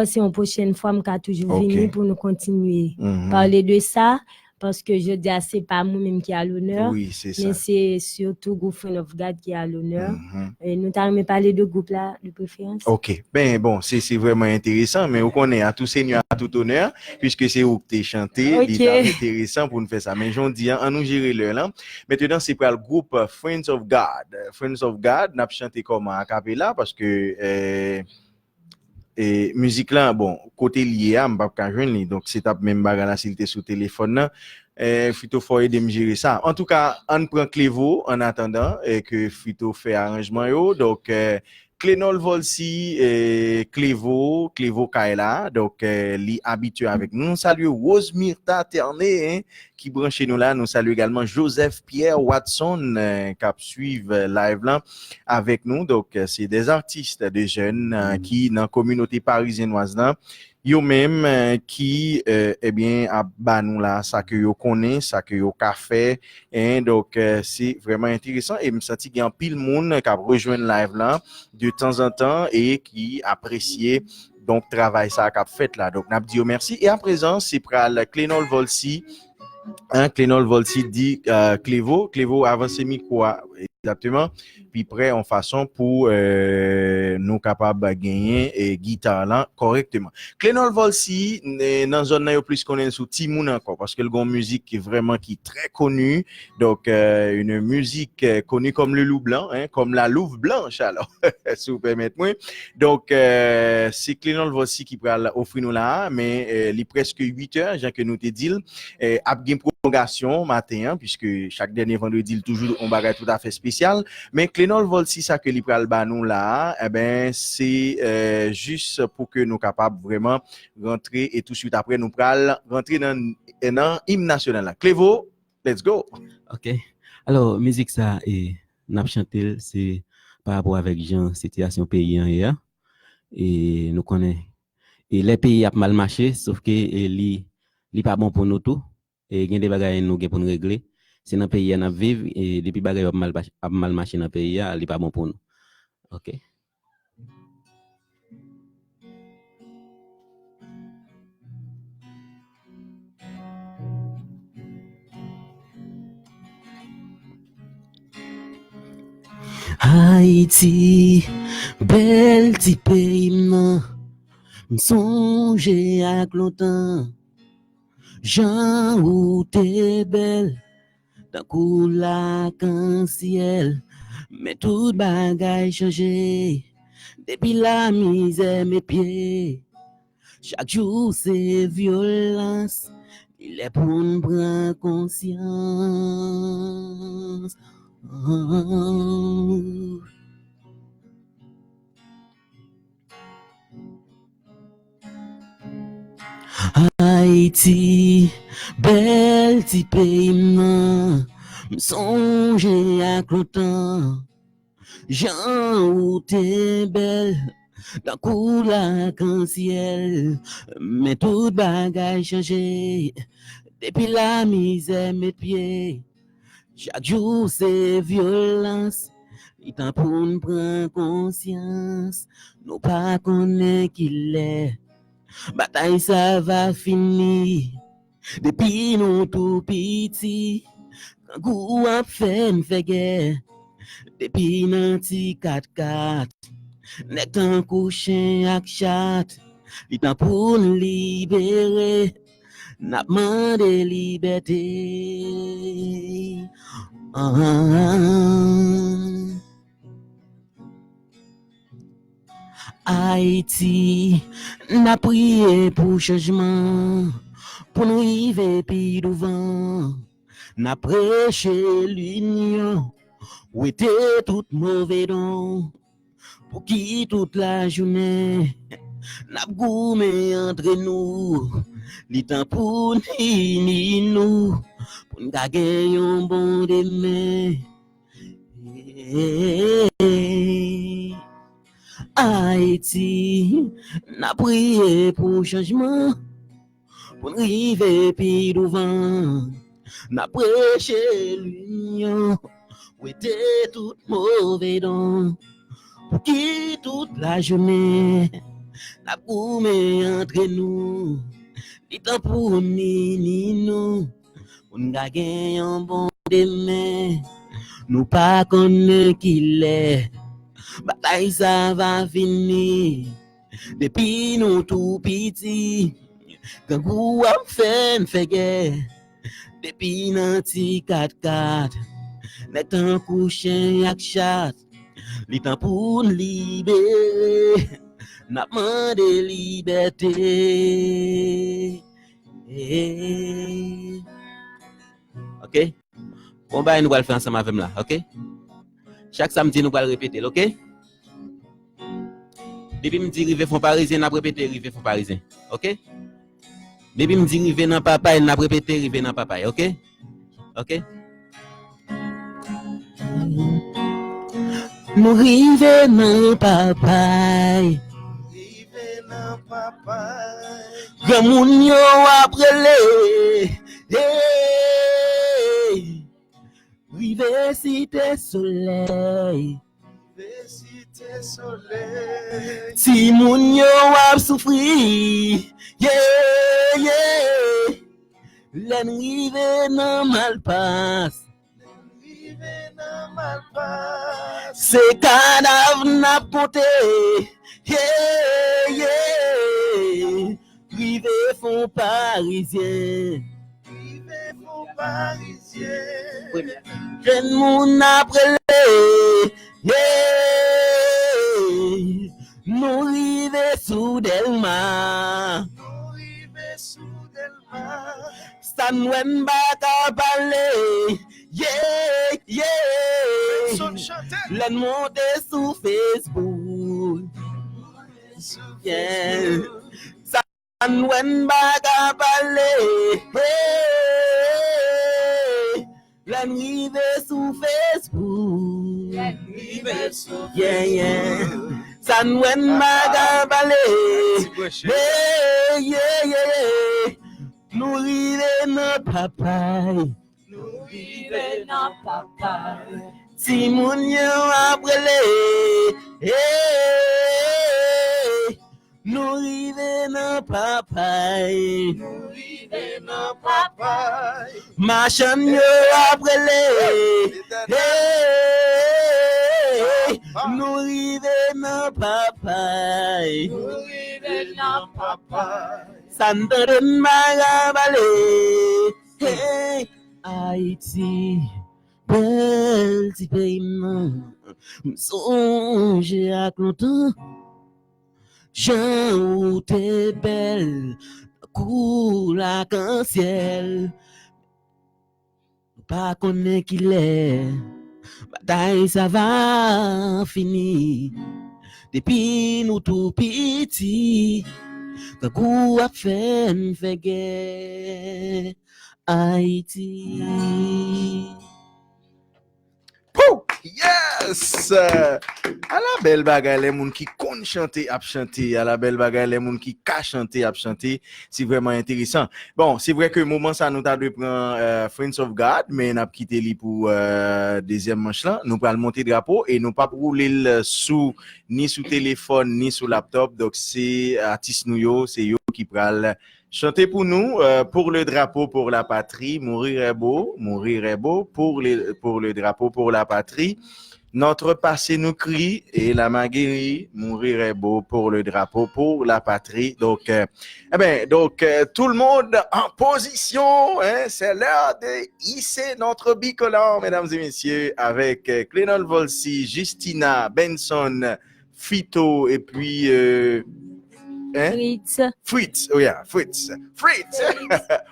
c'est une prochaine fois que je toujours venir pour nous continuer. Parler de ça, parce que je dis, c'est pas moi-même qui a l'honneur, oui, c'est ça. mais c'est surtout Group Friend of God qui a l'honneur. Et nous t'avons parlé de groupe là, de préférence. OK. Ben bon, c'est vraiment intéressant, mais on connaît à tout seigneur, à tout honneur, puisque c'est où que t'es chanté, c'est intéressant pour nous faire ça. Mais j'en dis, on nous gérer l'heure là. Maintenant, c'est pour le groupe Friends of God. Friends of God, n'a chanté comme a cappella parce que et musique là bon côté lié à m'pas ka joindre donc c'est t'a même bagarre là s'il était sur téléphone là Fito faut aider me gérer ça en tout cas on prend Clévo en attendant et que Fito fait arrangement yo donc Clénol Volsi et Clévo Kaila donc li habitué avec nous salut Rose Myrta Terné hein, qui branche nous là nous salue également Joseph Pierre Watson qui suivent live là avec nous donc c'est des artistes des jeunes qui dans communauté parisiennoise là yo même qui eh bien a ba nous là ça que yo connaît ça que yo ka fait hein donc c'est vraiment intéressant et me senti qu'il y a un pile monde qui a rejoint live là de temps en temps et qui appréciait donc travail ça qu'a fait là. Donc n'a dit merci et à présent c'est pral Clénol Volsi. Clénol Volsi dit Clévo avancez micro exactement puis prêt en façon pour nous capable de gagner et guitare là correctement. Clénol Volsi dans zone là plus connaît sous Timoun encore parce que le gon musique qui est vraiment qui très connue donc une musique connue comme le loup blanc comme la louve blanche alors si vous permettez-moi. Donc c'est Clénol Volsi qui va offrir nous là mais il presque 8h Jean que nous te dit a une prolongation matin puisque chaque dernier vendredi il toujours on bagage tout à fait spécial mais Clénol Volsi ça que li pral ba nous là c'est juste pour que nous capables vraiment rentrer et tout de suite après nous pral rentrer dans hymne national là. Clévo, let's go. OK. Alors musique ça et n'a chanté c'est par rapport avec Jean situation pays hier et nous connaît et les pays a mal marché sauf que li pas bon pour nous tout et il y a des bagages nous pour nous régler. C'est dans le pays à vivre et depuis bagages a mal marché dans le pays, il n'est pas bon pour nous. OK. Haïti, bel petit pays, m'songe à longtemps. Jean ou t'es belle, d'un coup la ciel, mais tout bagage changé. Depuis la misère mes pieds, chaque jour c'est violence. Il est pour nous prendre conscience. Haïti, bel petit pays, m'songe à longtemps. Jean ou t'es belle, d'un coup la ciel, mais tout bagage changé. Depuis la misère mes pieds, chaque jour c'est violence. Il t'en pour nous prendre conscience, nous pas connaître qu'il est. Bataille ça va finir. Depuis nous tout petits, quand goût a fait guerre. Depuis nanti 4-4, n'est un couché ak chat. Il t'en pour nous libérer, n'a demandé liberté. Haïti, n'a prié pour changement, pour nous arriver puis devant, n'a prêché l'union, où était tout mauvais don, pour qui toute la journée, n'a goumé entre nous, li temps pour ni nous, pour nous gagner un bon demain. Haïti, n'a prié pour changement, pour nous arriver puis devant, n'a prêché l'union, où était tout mauvais don, pour qui toute la journée, n'a goumé entre nous, li temps pour ni nous, pour nous gagner un bon demain, nous pas connaître qu'il est. Bataille ça va finir. Depuis nous tout petits, quand vous a fait guerre. Depuis nanti 4-4, n'est un couché ak chat. Li temps pour nous libérer, n'a demandé liberté. OK? Bon bah nous allons faire ensemble avec là, OK? Chaque samedi nous allons répéter, OK? Depuis me dit rive fond parisien, n'a répété rive fond parisien, OK? Depuis me dit rive dans papa, n'a répété rive dans papa, OK? OK? Nous rive dans papa. Rive dans papa. Grand moun yo aprele. Rive cité soleil. Rive cité Si moun yo ap soufri, yeah. Len rive nan malpas. Se kadav nap monte, yeah. Rive font parisien. Jen moun aprele, yeah. Nou rive sou Delma. Sanwen baka pale, yeah. Len monte sou Facebook, yeah. Sanwen baka pale, hey. Len rive sou Facebook, yeah. Sanwen baka pale, hey, yeah. Nou rive nan papay. Si moun yo aprele, hey. Nou rive nan papay. Machan yo aprele, hey. Nou rive nan papay. Sandaron magabale, hey. Haïti, bel ti pays man, m'songe ak longtemps. Jean ou t'es belle, cool ak un ciel. Pas connaît qui l'est, bataille ça va fini. Depuis nous tout petit, quand coup a fait guerre. Haïti. Pou! Yes! À la belle bagaille, les moun qui kon chanter ap chanter, à la belle bagaille, les moun qui ka chanter ap chanter, c'est vraiment intéressant. Bon, c'est vrai que moment ça nous t'a de prendre Friends of God, mais n'a quitté li pour deuxième manche là, nous pral monter drapeau et nous pas rouler sous ni sous téléphone ni sous laptop, donc c'est artiste nou yo, c'est yo qui pral chanter pour nous, pour le drapeau, pour la patrie, mourir est beau pour le drapeau, pour la patrie. Notre passé nous crie et la maguerie, mourir est beau pour le drapeau, pour la patrie. Donc, tout le monde en position, hein, c'est l'heure de hisser notre bicolore, mesdames et messieurs, avec Clénol Volsi, Justina, Benson, Fito et puis Fritz, oh yeah, Fritz.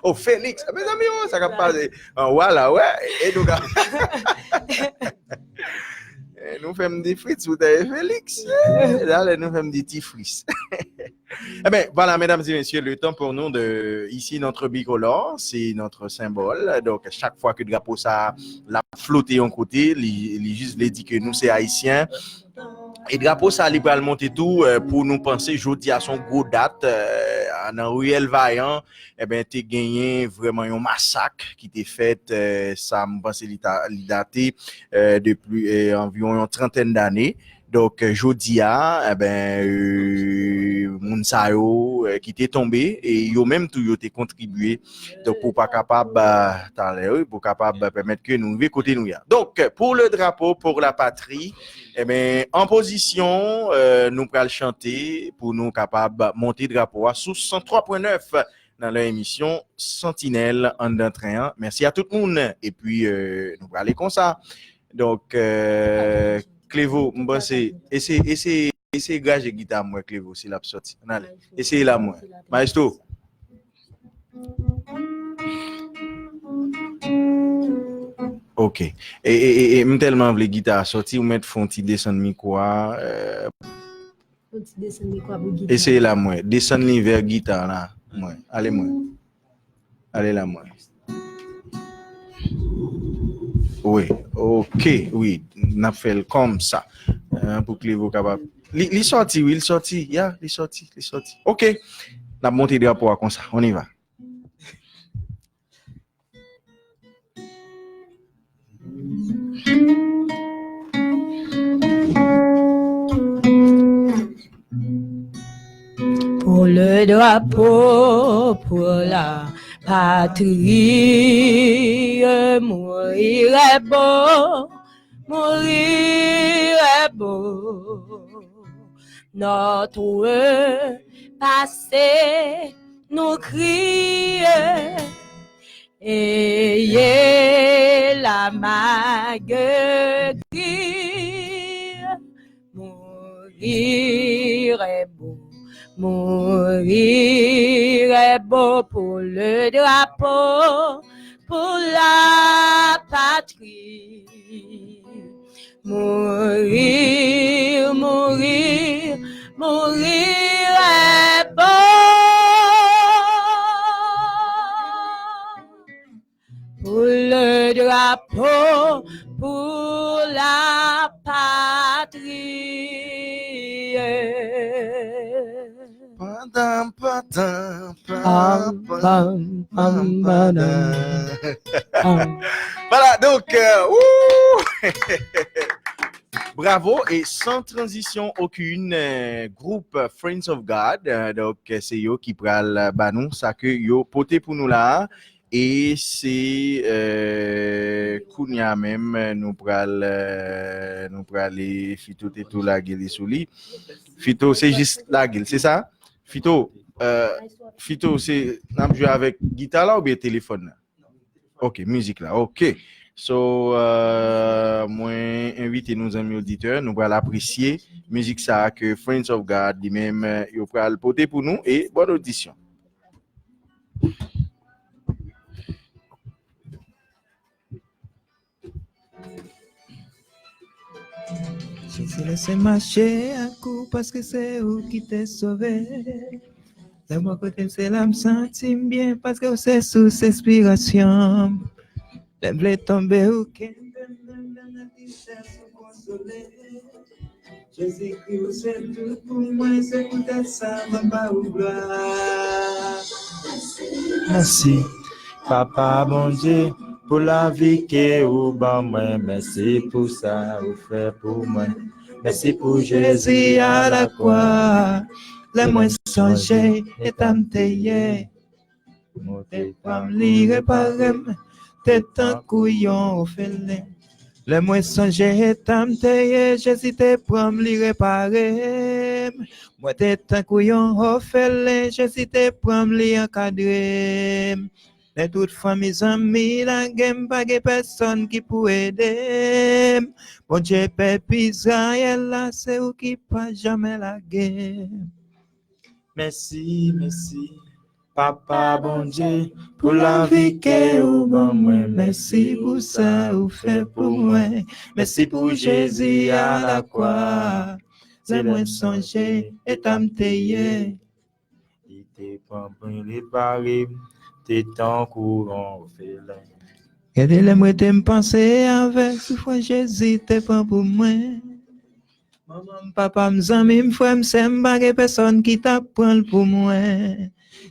Oh, Félix, mes amis, oh, ça va passer. Voilà, ouais, et nous, nous faisons des Fritz, vous avez Félix. Là, nous faisons des petits Fritz. Eh bien, voilà, mesdames et messieurs, le temps pour nous de, ici, notre bicolore, c'est notre symbole. Donc, chaque fois que le drapeau, ça, la flotter en côté, il juste dit que nous, c'est haïtiens. Et drapeau ça li pral monter tout pour nous penser jodi à son gros date dans Ruel Vaillant ben t'es gagné vraiment un massacre qui était fait ça me pense li daté depuis environ une trentaine d'années. Donc jodi a moun sa yo qui était tombé et yo même tout yo t'es contribué donc pour pas capable pour capable permettre que nous vive côté nous ya. Donc pour le drapeau pour la patrie en position nous pral chanter pour nous capable monter drapeau à sous 103.9 dans l'émission Sentinelle en entraînant. Merci à tout le monde et puis nous pral aller comme ça. Donc Clévo, m'bosser, essayez gager guitare moi Clévo s'il a sorti. Allez, essayez la moi. Maestro. OK. Et tellement vle guitare sorti ou mettre font ti descendre micro essayez la moi. Descendre ni vers guitare là. Moi. Allez moi. Allez la moi. Oui, OK, oui, n'a fait comme ça pour que les voix capable. Il sorti, oui, il sorti, yeah, il sorti. OK. N'a monté drapeau comme ça, on y va. pour le drapeau, pour la patrie, mourir est beau, mourir est beau. Notre passé nous crie, ayez la mague grise, mourir est beau. Mourir est beau pour le drapeau, pour la patrie. Mourir, mourir, mourir est beau. Pour le drapeau, pour la patrie. Voilà, donc, bravo, et sans transition aucune, groupe Friends of God, donc c'est yo qui pral banou ça que yo poté pour nous là, et c'est kounya même nous pral Fito et tout la gueule sous lui. Fito c'est juste la gueule, c'est ça? Fito, c'est n'a joué avec guitare là ou bien téléphone? Ok, musique là, ok. So, moi, invite nos amis auditeurs, nous allons apprécier musique ça que Friends of God, lui-même, il va le porter pour nous et bonne audition. Jésus laissé marcher un coup parce que c'est où qui t'est sauvé. De mon côté, c'est là me sentir bien parce que c'est sous inspiration. J'aime tomber au camp, Jésus-Christ, c'est tout pour moi, c'est peut-être ça, ma gloire. Merci, Papa bon Dieu, pour la vie que vous ban moi. Merci pour ça, vous fait pour moi. Merci pour Jésus à la croix. Les moins songés et t'amteye. Monter pas me lire par t'es un couillon au félin. Les moins songés et t'amteye. Jésus te pour me lire par moi t'es un couillon au félin. Jésus te pour me lire encadrer. Les toutes familles amis la game pas de personne qui peut aider. Bon Dieu peuple Israël là c'est où qui pas jamais la game. Merci, merci, Papa bon Dieu, pour la vie que vous ban moi. Merci pour ça, vous fait pour moi. Merci pour Jésus à la croix. C'est moi songer et t'amteye. Il t'est pas bien réparé, t'es en courant au félin. Regardez moi te me penser avec souffrance Jésus t'es pas pour moi. Maman, papa, mes amis, mes frères, m'sem bagay personne qui t'apprend pour moi.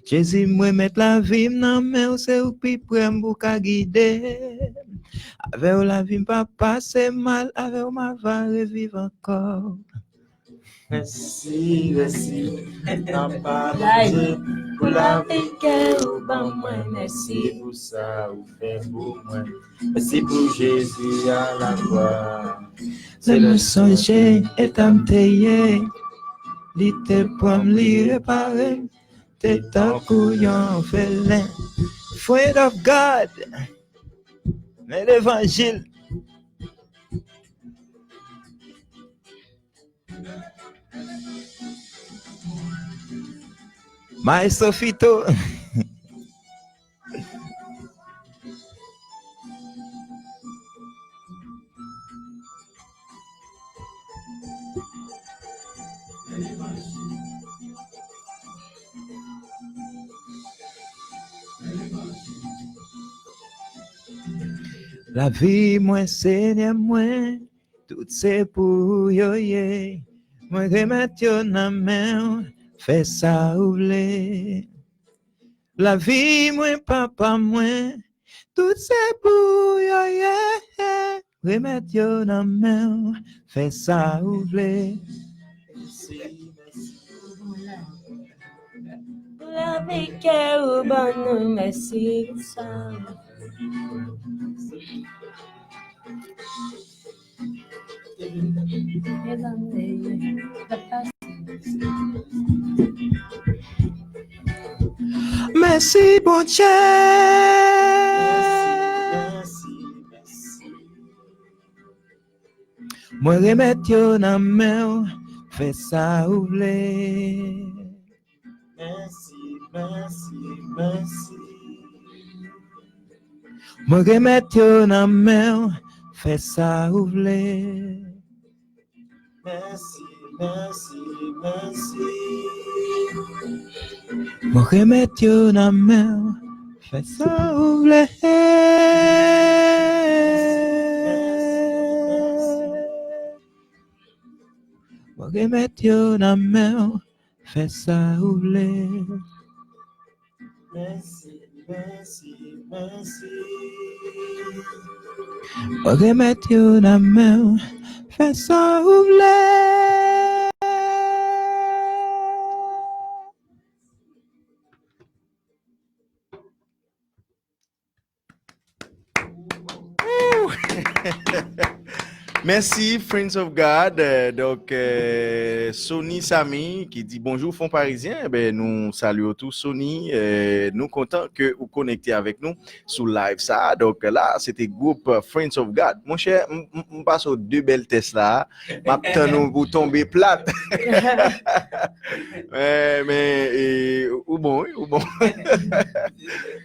Jésus, moi, mettre la vie dans main, c'est ou qui prend pour qu'à guider. Avec la vie, pas passer mal, avec ma va revivre encore. Merci, merci, Papa bon Dieu, pour la vie que vous ban moi. Merci pour ça, vous fait pour moi. Merci pour Jésus à la croix. C'est le songer et t'amteye. L'ité pour me lire réparer. T'es un couillon félin. Friend of God. Mais l'évangile. Maestro Fito. La vie, moi, Seigneur, moi, tout c'est pour yo, yeah. Moi, remettre yo dans main, fais ça ouvler. La vie, moi, papa, moi, tout c'est pour yo, yeah. Remettre yo dans main, fais ça ouvler. avec cœur bon, merci ça. Merci, bon Dieu. Moi remettre yo dans main, fais ça ou vle. Merci. Moi remettre yo dans main, fais ça ou vle. Merci. Moi remettre yo dans main, fais ça ou vle. Moi remettre yo dans main, fais ça ou vle. Merci. Moi remettre yo dans main, fais ça ou vle. Merci, Friends of God. Donc, Sony Sami qui dit bonjour, fonds parisien. Ben, nous saluons tous Sony. Nous contents que vous connectez avec nous sur live ça. Donc là, c'était groupe Friends of God. Mon cher, on passe aux deux belles tests là. Maintenant, nous vous tomber plate. Ou bon.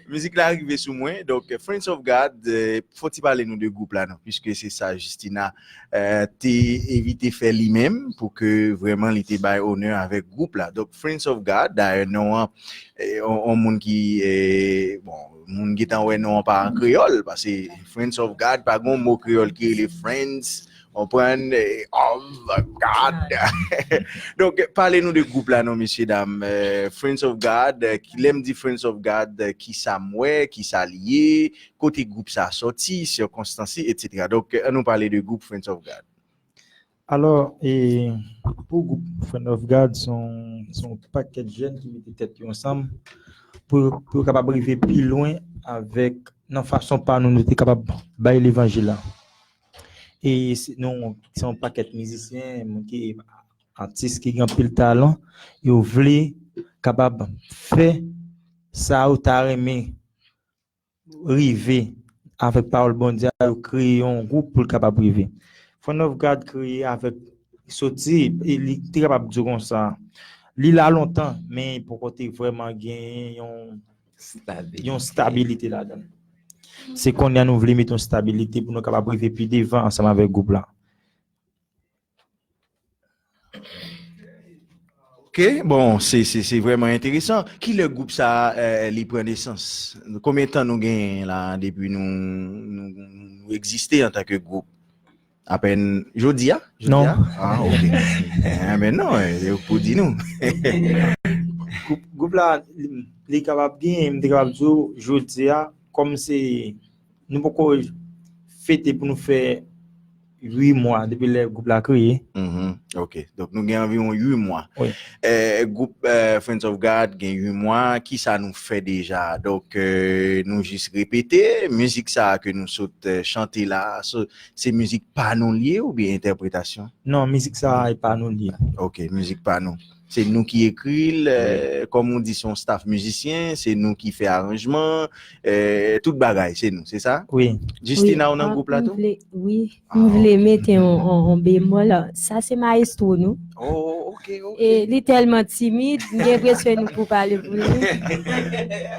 Musique là arrivée sous moi. Donc, Friends of God, faut-il parler nous de groupe là, non? Puisque c'est ça, Justina. T'es évité faire lui-même pour que vraiment il te baille honneur avec groupe là. Donc Friends of God d'ailleurs non on monde qui monde qui t'en ouais non pas en créole parce que Friends of God pas gon mot créole qui est les friends on prend of God. Donc parlez-nous de groupe là non messieurs dames. Friends of God qui l'aime dit Friends of God qui s'amoué qui s'allié côté groupe ça sorti circonstances etc. Donc on nous parler de groupe Friends of God. Alors pour groupe Friends of God sont paquet de jeunes qui mettent tête ensemble pour capable arriver plus loin avec non façon pas nous était capable bailler l'évangile là. Et nous sont paquet de musiciens qui artistes qui ont pile talent et ont voulu capable faire ça ou t'a aimé river avec parole bon Dieu créer un groupe pour capable river. Friends of God créé avec sorti il est capable de dire comme ça. Il a longtemps mais pour côté vraiment gagner une stabilité là-dedans. C'est qu'on a nous voulu mettre une stabilité pour nous capable arriver plus devant ensemble avec le groupe là. OK, bon, c'est vraiment intéressant. Qui le groupe ça il prend naissance? Combien de temps nous gagnons là depuis nous exister en tant que groupe? À peine Jodia? Non. Ah OK. Mais non, pour dire nous. Groupe là les capable bien, capable dire Jodia comme c'est nous pourquoi fêter pour nous faire 8 mois depuis le groupe la créé. OK. Donc nous gagnons environ 8 mois. Oui. Groupe Friends of God gagne 8 mois, qui ça nous fait déjà? Donc nous juste répéter musique ça que nous saute chanter là, c'est musique pas non liée ou bien interprétation? Non, musique ça est pas non liée. OK, musique pas non. C'est nous qui écrit, comme on dit son staff musicien, c'est nous qui fait arrangement, toute bagaille, c'est nous, c'est ça? Oui. Justina, on a un groupe là tout? Oui, on voulait mettre en bémol. Ça, c'est maestro, nous. Oh, OK. Et il est tellement timide, j'ai l'impression nous pour parler pour lui.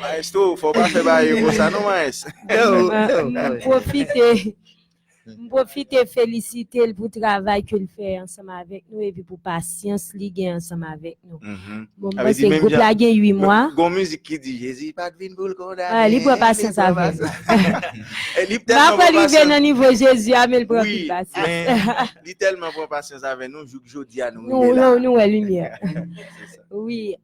Maestro, faut pas faire bailler pour ça, non, maestro? Profiter féliciter pour le travail qu'il fait ensemble avec nous et puis pour patience ligue ensemble avec nous. Bon, moi c'est groupe là gagne 8 mois. Gon musique qui dit Jésus pas de vin pour le condamner. Ah, il prend patience avec. Il tellement pas lui vient au niveau Jésus mais il prend patience. Mais il tellement prend patience avec nous jodi à nous. Nous est lumière. Oui,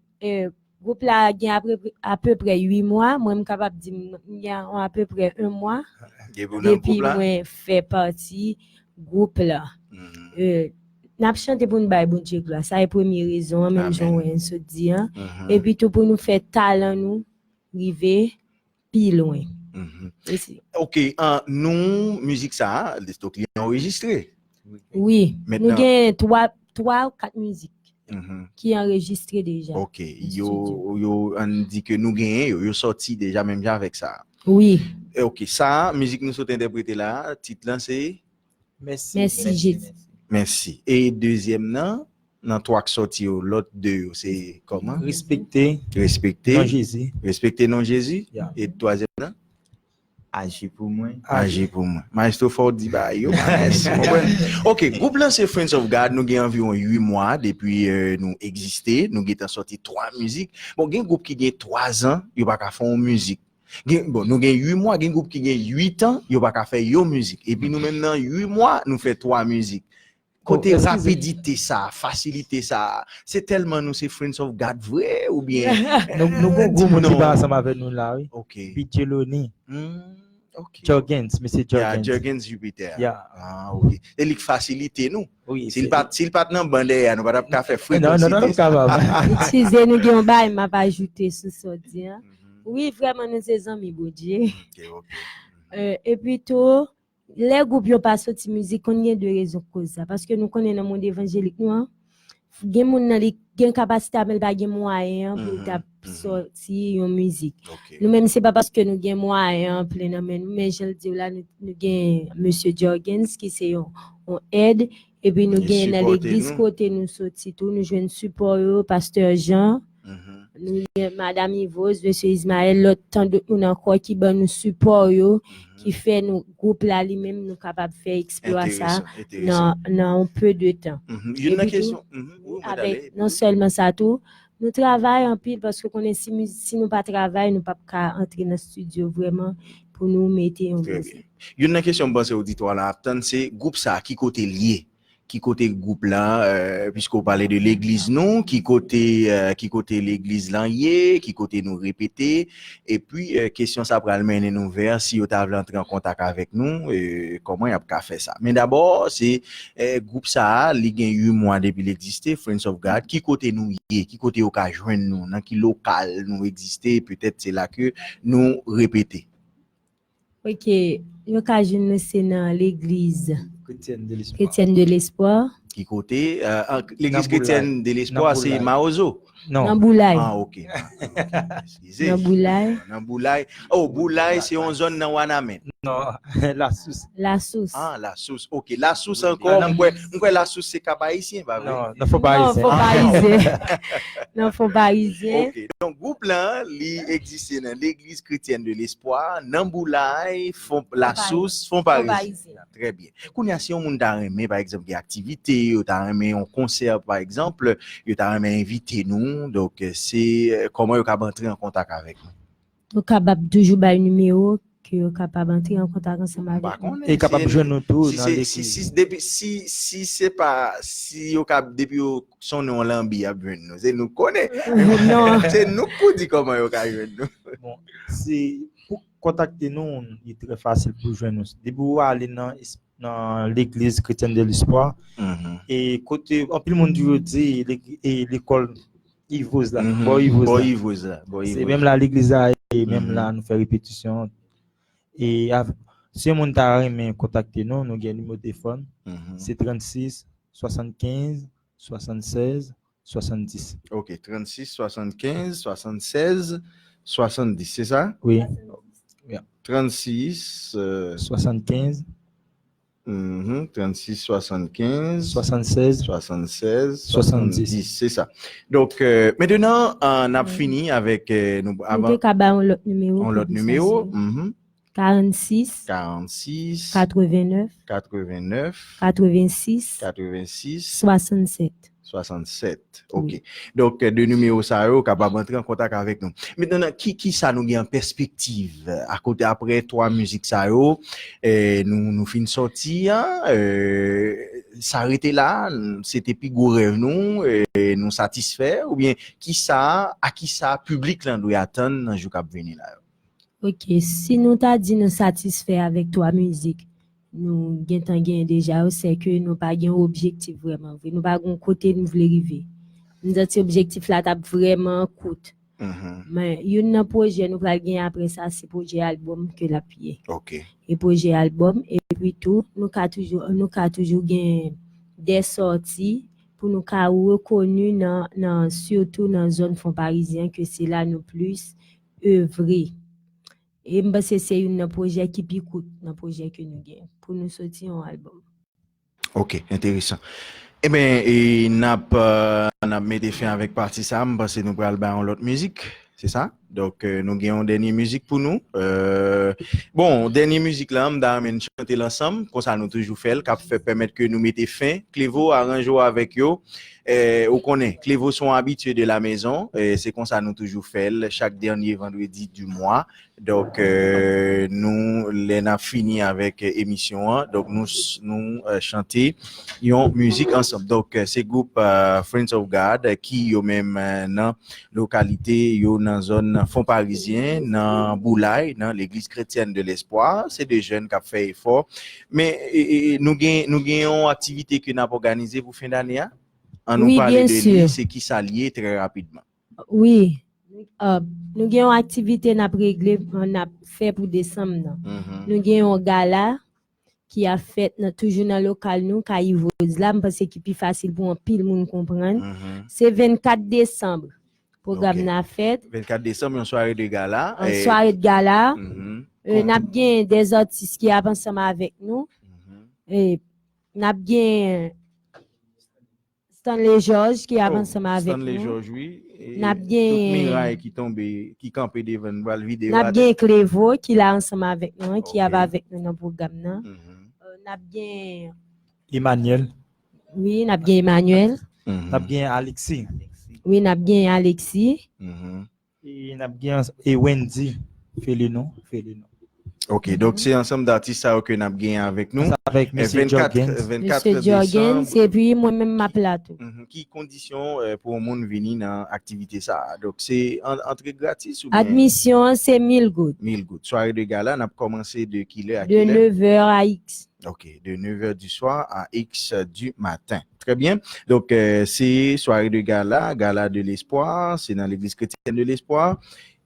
groupe là gagne à peu près 8 mois, moi je suis capable de dire à peu près 1 mois. Depuis moi fait partie groupe là. n'a chanté pour nous bailler bon Dieu gloire. Ça est première raison, même Jean se dit hein. Et puis tout pour nous faire talent nous arriver plus loin. OK, nous musique ça, les stocks enregistré. Oui, maintenant, nous avons 3 ou 4 musiques qui enregistrées déjà. OK, on dit que nous gagnons, yo sorti déjà même avec ça. Oui. OK, ça musique nous sommes interprété là, titre là c'est Merci Jésus. Merci. Et deuxième dans 3 qui sorti l'autre 2 c'est comment? Respecter non Jésus. Respecter non Jésus. Yeah. Et troisième Agir pour moi. Agir pour moi. Maestro Ford dit bah yo. OK, groupe là c'est Friends of God, nous gagne environ 8 mois depuis nous exister, nous avons sorti 3 musiques. Bon, il y a un groupe qui gagne 3 ans, il pas qu'à faire musique. Bon, nous gagne 8 mois, il y a un groupe qui gagne 8 ans, il pas qu'à faire yo musique. Et puis nous même dans 8 mois, nous fait 3 musiques. Côté rapidité ça, facilité ça, c'est tellement nous c'est Friends of God vrai ou bien nous groupe qui va ensemble avec nous là oui. OK. Picheloni. OK. Jorgens, monsieur Jorgens. Jorgens Jupiter. Yeah. Ah OK. Et il facilité nous. Oui. S'il pas dans bande nous pas capable faire free. Non, capable. Excusez nous qui on bail m'a pas ajouté ce sorti hein. Oui, vraiment nous c'est amis bon Dieu. OK. Et puis tout les groupes yo pas sorti musique on y a 2 raisons cause ça parce que nous connaissons dans le monde évangélique nous hein. Gen moun nan li gen capacité mais pas gen moyen pour t'a sorti une musique. Nous même c'est pas parce que nous gen moyen plein mais je le dis là nous gen monsieur Jorgens qui c'est on aide et puis nous gen dans l'église côté nous sorti tout nous joindre support pasteur Jean. Nous madame Yvose, monsieur Ismaël, l'autre tant de nous encore qui ban nous support yo qui fait nous groupe là lui-même nous capable faire explorer ça dans un peu de temps. Il y a une question avec non seulement ça tout nous travaillons en pile parce que si nous pas travailler nous pas entrer dans le studio vraiment pour nous mettre en place. Il y a une question pour auditoire là, c'est groupe ça qui côté lié. Qui côté groupe là puisqu'on parlait de l'église non qui côté l'église là qui côté nous répéter et puis question ça pour mener nous vers si vous avez entrer en contact avec nous comment y a pas faire ça mais d'abord c'est groupe ça il gagne 8 mois depuis l'exister Friends of God qui côté nous qui côté au cas joindre nous dans qui local nous exister peut-être c'est là que nous répéter. OK, l'occasion c'est dans l'église Chrétienne de l'Espoir. Qui côté l'église chrétienne de l'Espoir c'est Maozo. Non. Namboulaye. Ah OK. Excusez. Namboulaye. Oh, Boulaye c'est une zone dans Wanamen. Non, la Sousse. La Sousse. Ah, la Sousse. OK, la Sousse encore. Moi la Sousse c'est Cap Haïtien pas vrai? Non, faut pas Non, faut pas iser. OK. Donc groupe là, il existe dans l'église chrétienne de l'Espoir, Namboulaye, la Sousse, font Paris. Très bien. Kounya si on t'a aimé par exemple des activités, ou t'a aimé un concert par exemple, ou t'a aimé inviter nous, donc c'est comment vous capable entrer en contact avec nous. Vous capable toujours ba numéro que vous capable entrer en contact ensemble avec nous. Et capable joindre nous tout dans l'église. Si c'est pas si vous capable depuis son nom lambi à venir nous, c'est nous connaît. Non, c'est nous qui dit comment vous capable joindre nous. Bon, c'est pour contacter nous, il est très facile pour joindre nous. Depuis vous aller dans l'église chrétienne de l'Espoir et côté en plus le monde dit l'école Yvose là. C'est même là l'église et même là nous fait répétition et si on t'a aimé contacter nous avons un numéro de téléphone c'est 36 75 76 70. OK, 36 75 76 70, c'est ça? Oui. 36 75 36 75 76 70, c'est ça. Donc maintenant on a fini avec nous avant l'autre numéro 46 89 86 67. OK. Donc de numéro ça capable entrer en contact avec nous. Maintenant qui ça nous gagne en perspective à côté après 3 musiques ça nous fin sortir s'arrêter là c'était plus gros rêve nous satisfaire ou bien qui ça public là doit attendre dans jour cap venir là. OK, si nous t'a dit nous satisfait avec 3 musiques nous gain déjà c'est que nous pas un objectif vraiment vrai nous pas un côté nous voulons arriver nous notre objectif là t'a vraiment coûte mais un projet nous va gagner après ça c'est projet album que la pied OK et projet album et puis tout nous ca toujours gain des sorties pour nous ca reconnu dans surtout dans zone fond parisien que c'est là nous plus œuvrer. Et c'est un projet qui picoute, un projet que nous gagnons pour nous sortir un album. OK, intéressant. Eh bien, et n'a mis des fins avec partie ça, parce que nous prenons l'autre musique, c'est ça? Donc, nous gagnons dernière musique pour nous. Bon, dernière musique là, nous avons chanté l'ensemble, comme ça nous toujours fait, qui fait permettre que nous mettions fin. Clévo arrange avec eux. On connaît, Clévo sont habitués de la maison, c'est comme ça nous toujours fait, chaque dernier vendredi du mois. Donc, nous l'avons fini avec émission, donc nous chanter une musique ensemble. Donc, c'est groupe Friends of God qui est même dans localité, dans zone fond parisien, dans Boulaye, dans l'église chrétienne de l'espoir. C'est des jeunes qui ont fait effort. Mais nous avons une activité que nous avons organisée pour fin d'année. On nous parle de lui, c'est qui s'allie très rapidement. Oui. Nous avons une activité qu'on a fait pour décembre. Nous avons un gala qui a fait toujours dans le local nous là parce que c'est plus facile pour un pile monde comprendre. C'est 24 décembre. Programme n'a fait 24 décembre une soirée de gala. Une soirée de gala. N'a bien des artistes qui avancent ensemble avec nous. Et n'a bien Stanley George qui avance ensemble avec nous. Stanley George, oui. N'a bien toute Miraille qui tombe, qui campait devant la vidéo. N'a bien Clévo qui là ensemble avec nous, qui avait avec nous dans le programme. N'a bien Emmanuel. Oui, n'a bien Emmanuel. N'a bien Alexis. Oui, n'a bien Alexis. Et n'a bien Wendy Felino. OK, donc c'est ensemble d'artistes que nous avons gagné avec nous. Avec M. Jorgens. 24 Jorgens, et puis moi-même ma plateau. Qui condition pour le monde venir dans l'activité ça? Donc c'est entrée gratis ou bien? Admission, c'est 1000 gouttes. 1000 gouttes. Soirée de gala, on a commencé de quelle heure à de quelle heure? 9h à X. OK, de 9h du soir à X du matin. Très bien. Donc, c'est soirée de gala de l'espoir, c'est dans l'église chrétienne de l'espoir.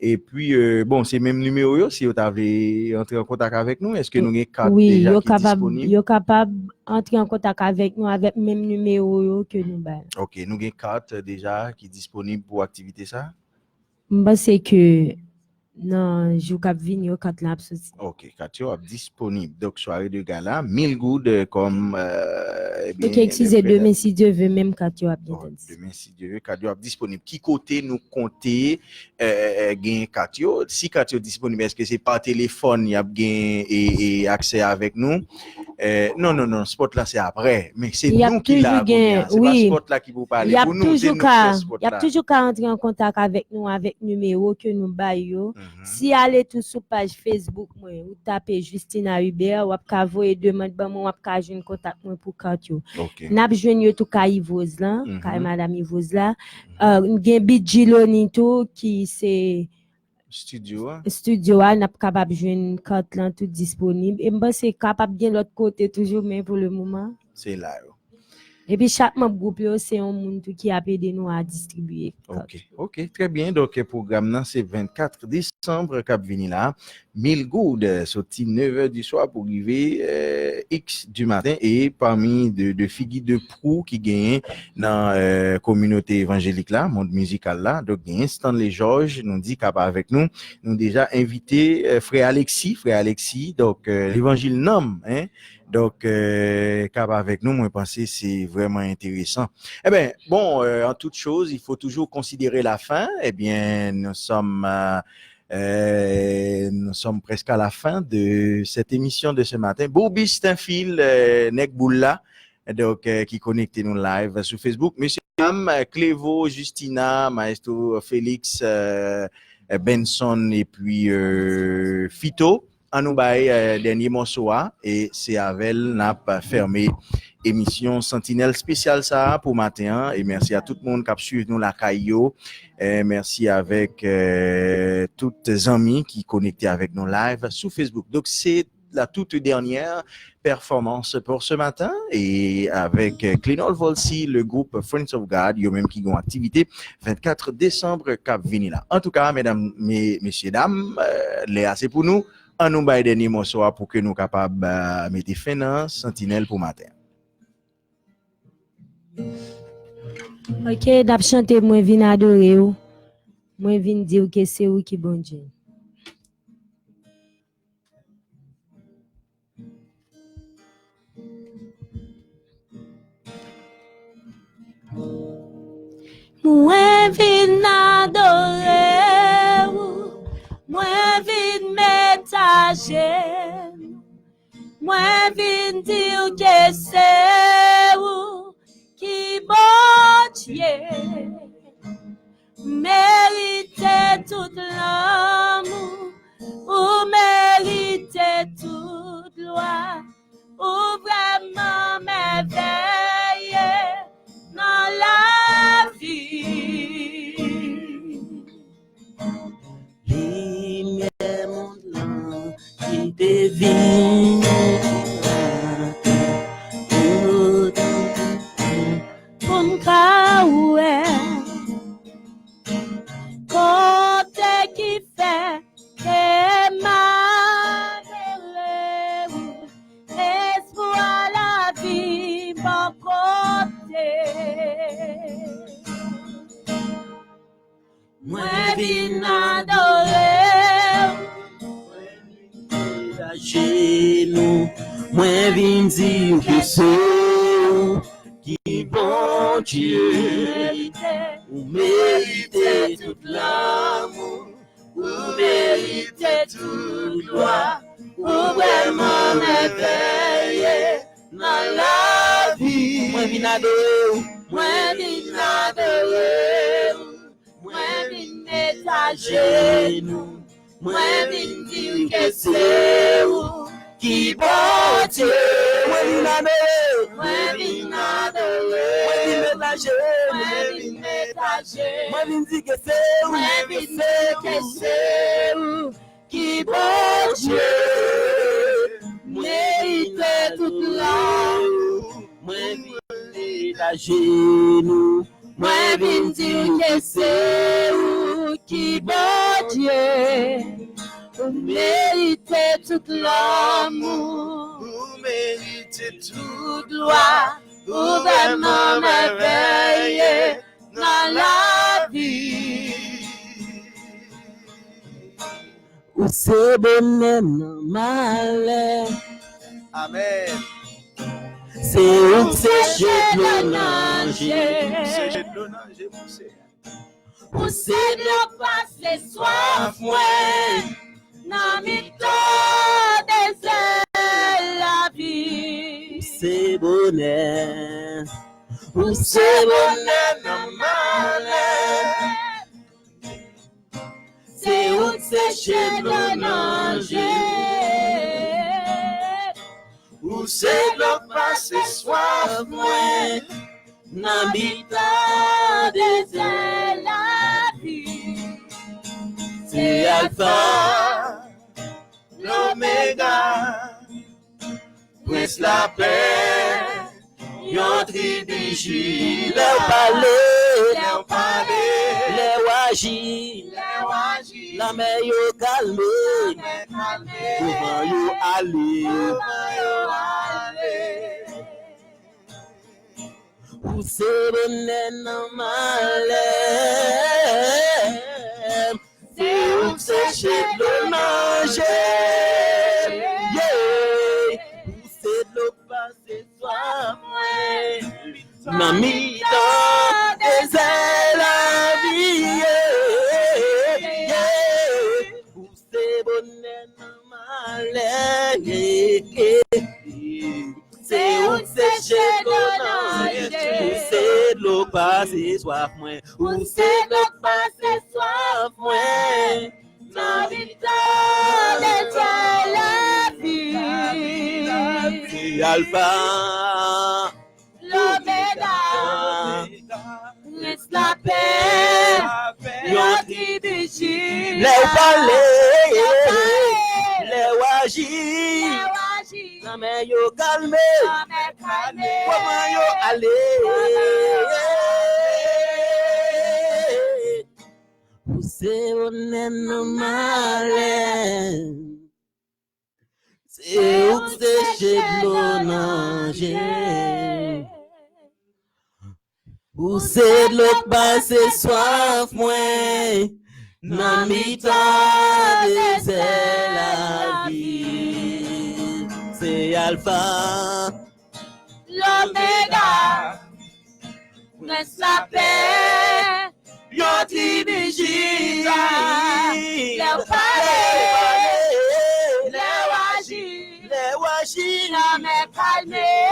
Et puis, bon, c'est même numéro, si vous avez entré en contact avec nous, est-ce que nous avons une carte déjà qui est disponible? Oui, vous capable d'entrer en contact avec nous avec le même numéro que nous avons. OK, nous avons une carte déjà qui est disponible pour activité ça? C'est que non, je cap venir carte là aussi. OK, carte disponible. Donc soirée de gala, 1000 gouttes comme OK, excusez demain si Dieu veut même carte bien. Demain si Dieu veut carte disponible. Qui côté nous compter gain carte si carte disponible, est-ce que c'est par téléphone, il y a gain et accès avec nous? Non, spot là c'est après, mais c'est nous qui l'a. C'est pas spot là qui vous parle. Il y a toujours qu'à entrer en contact avec nous avec numéro que nous baillons. Si allez tout sur page Facebook moi ou tapez Justina Hubert ou ka voyer demande ba moi ka joindre contact moi pour carte yo. N'a joindre tout ka Yvose là, ka madame Yvose là. Gen Bidjiloni tout qui c'est studio n'a pas capable joindre carte là tout disponible et c'est capable bien l'autre côté toujours mais pour le moment c'est là. Et puis chaque membre groupe c'est un monde qui a aidé nous à distribuer. OK, très bien. Donc le programme là c'est 24 décembre cap vini là, 1000 gouttes sorti 9h du soir pour arriver X du matin et parmi de figures de proue qui gagnent dans communauté évangélique là, monde musical là, donc gagne Stanley George nous dit cap avec nous déjà invité frère Alexis donc l'évangile nomme hein. Donc, cap avec nous, moi, je pense que c'est vraiment intéressant. Eh bien, bon, en toute chose, il faut toujours considérer la fin. Eh bien, nous sommes presque à la fin de cette émission de ce matin. Bobby Steinfil, Nekboula, donc, qui connecte nous live sur Facebook. Monsieur Clévo, Justina, Maestro Félix, Benson et puis Fito. En nous bail dernier morceau et c'est avec n'a pas fermé émission Sentinelle spéciale ça pour matin et merci à tout le monde qui a suivi nous la caillou merci avec toutes les amis qui connectés avec nous live sur Facebook. Donc c'est la toute dernière performance pour ce matin et avec Clénol Volsi, le groupe Friends of God, il y a même qui ont activité 24 décembre Cap Vinila. En tout cas, mesdames, messieurs, dames, Léa, c'est pour nous. On nous baille dernier morceau pour que nous capables mettre fin dans sentinelle pour matin. OK, d'ap chanter moi vinn adorer ou. Moi vinn dire que c'est ou qui bon Dieu. Moi vinn adorer ou. Moi vinn m'étager. Moi vinn dire que c'est ou qui bon Dieu. Méritez tout l'amour, ou méritez toute gloire, ou vraiment m'éveiller dans la vie. Lumière monde qui devine pour m'kawè côté qui fait que malgré espoir la vie bon côté. Moi vinn adorer, à genoux, moi vinn dire que c'est qui bon Dieu. Vous méritez tout l'amour, vous méritez toute gloire, vous vraiment m'éveillez dans la vie. Moi vinn adorer, moi vinn adorer, moi vinn mettre à genoux, moi vinn dire que c'est vous qui bon Dieu. Moi vinn adorer, moi vinn adorer, moi vinn mettre à genoux, moi vinn dire que c'est vous, moi vinn dire que c'est vous qui bon Dieu. Méritez toute l'amour, moi vinn mettre à genoux, moi vinn dire que c'est vous qui bon Dieu. Vous méritez toute l'amour, vous méritez toute gloire, vous vraiment m'éveillez dans la vie. Ou c'est bonheur malheur. Amen. C'est où c'est chez le ou c'est de passer soif, ouais. Dans mi-temps des la vie. C'est bonheur, ou c'est bonheur malheur. C'est où c'est chez le ou c'est de passer soif, ouais. Dans mi-temps des la vie. C'est Alpha, l'Oméga, prince la paix, yon tribuji, les palais, les wagi, la mer yo calme, devant yo aller. Ou c'est bonheur non malheur, c'est où c'est chez le manger, où c'est de l'eau passer soif, dans mi-temps des la vie, où c'est bonheur non malheur, c'est où c'est chez le manger, où c'est de l'eau passer soif, où c'est de l'eau passer soif, dans mi-temps des la vie. Alpha, l'Oméga, reste la paix, yon tribuji, les palais, les wagi, mais yo calme, comment yo aller? C'est honnête malin, c'est où c'est chez l'onanger. Ou c'est l'autre passé soif moins, nan mi-temps de la vie. C'est Alpha, l'Oméga, laisse la paix, yon ti bijita, les palais, les wajis, les wajis, la mer calmée,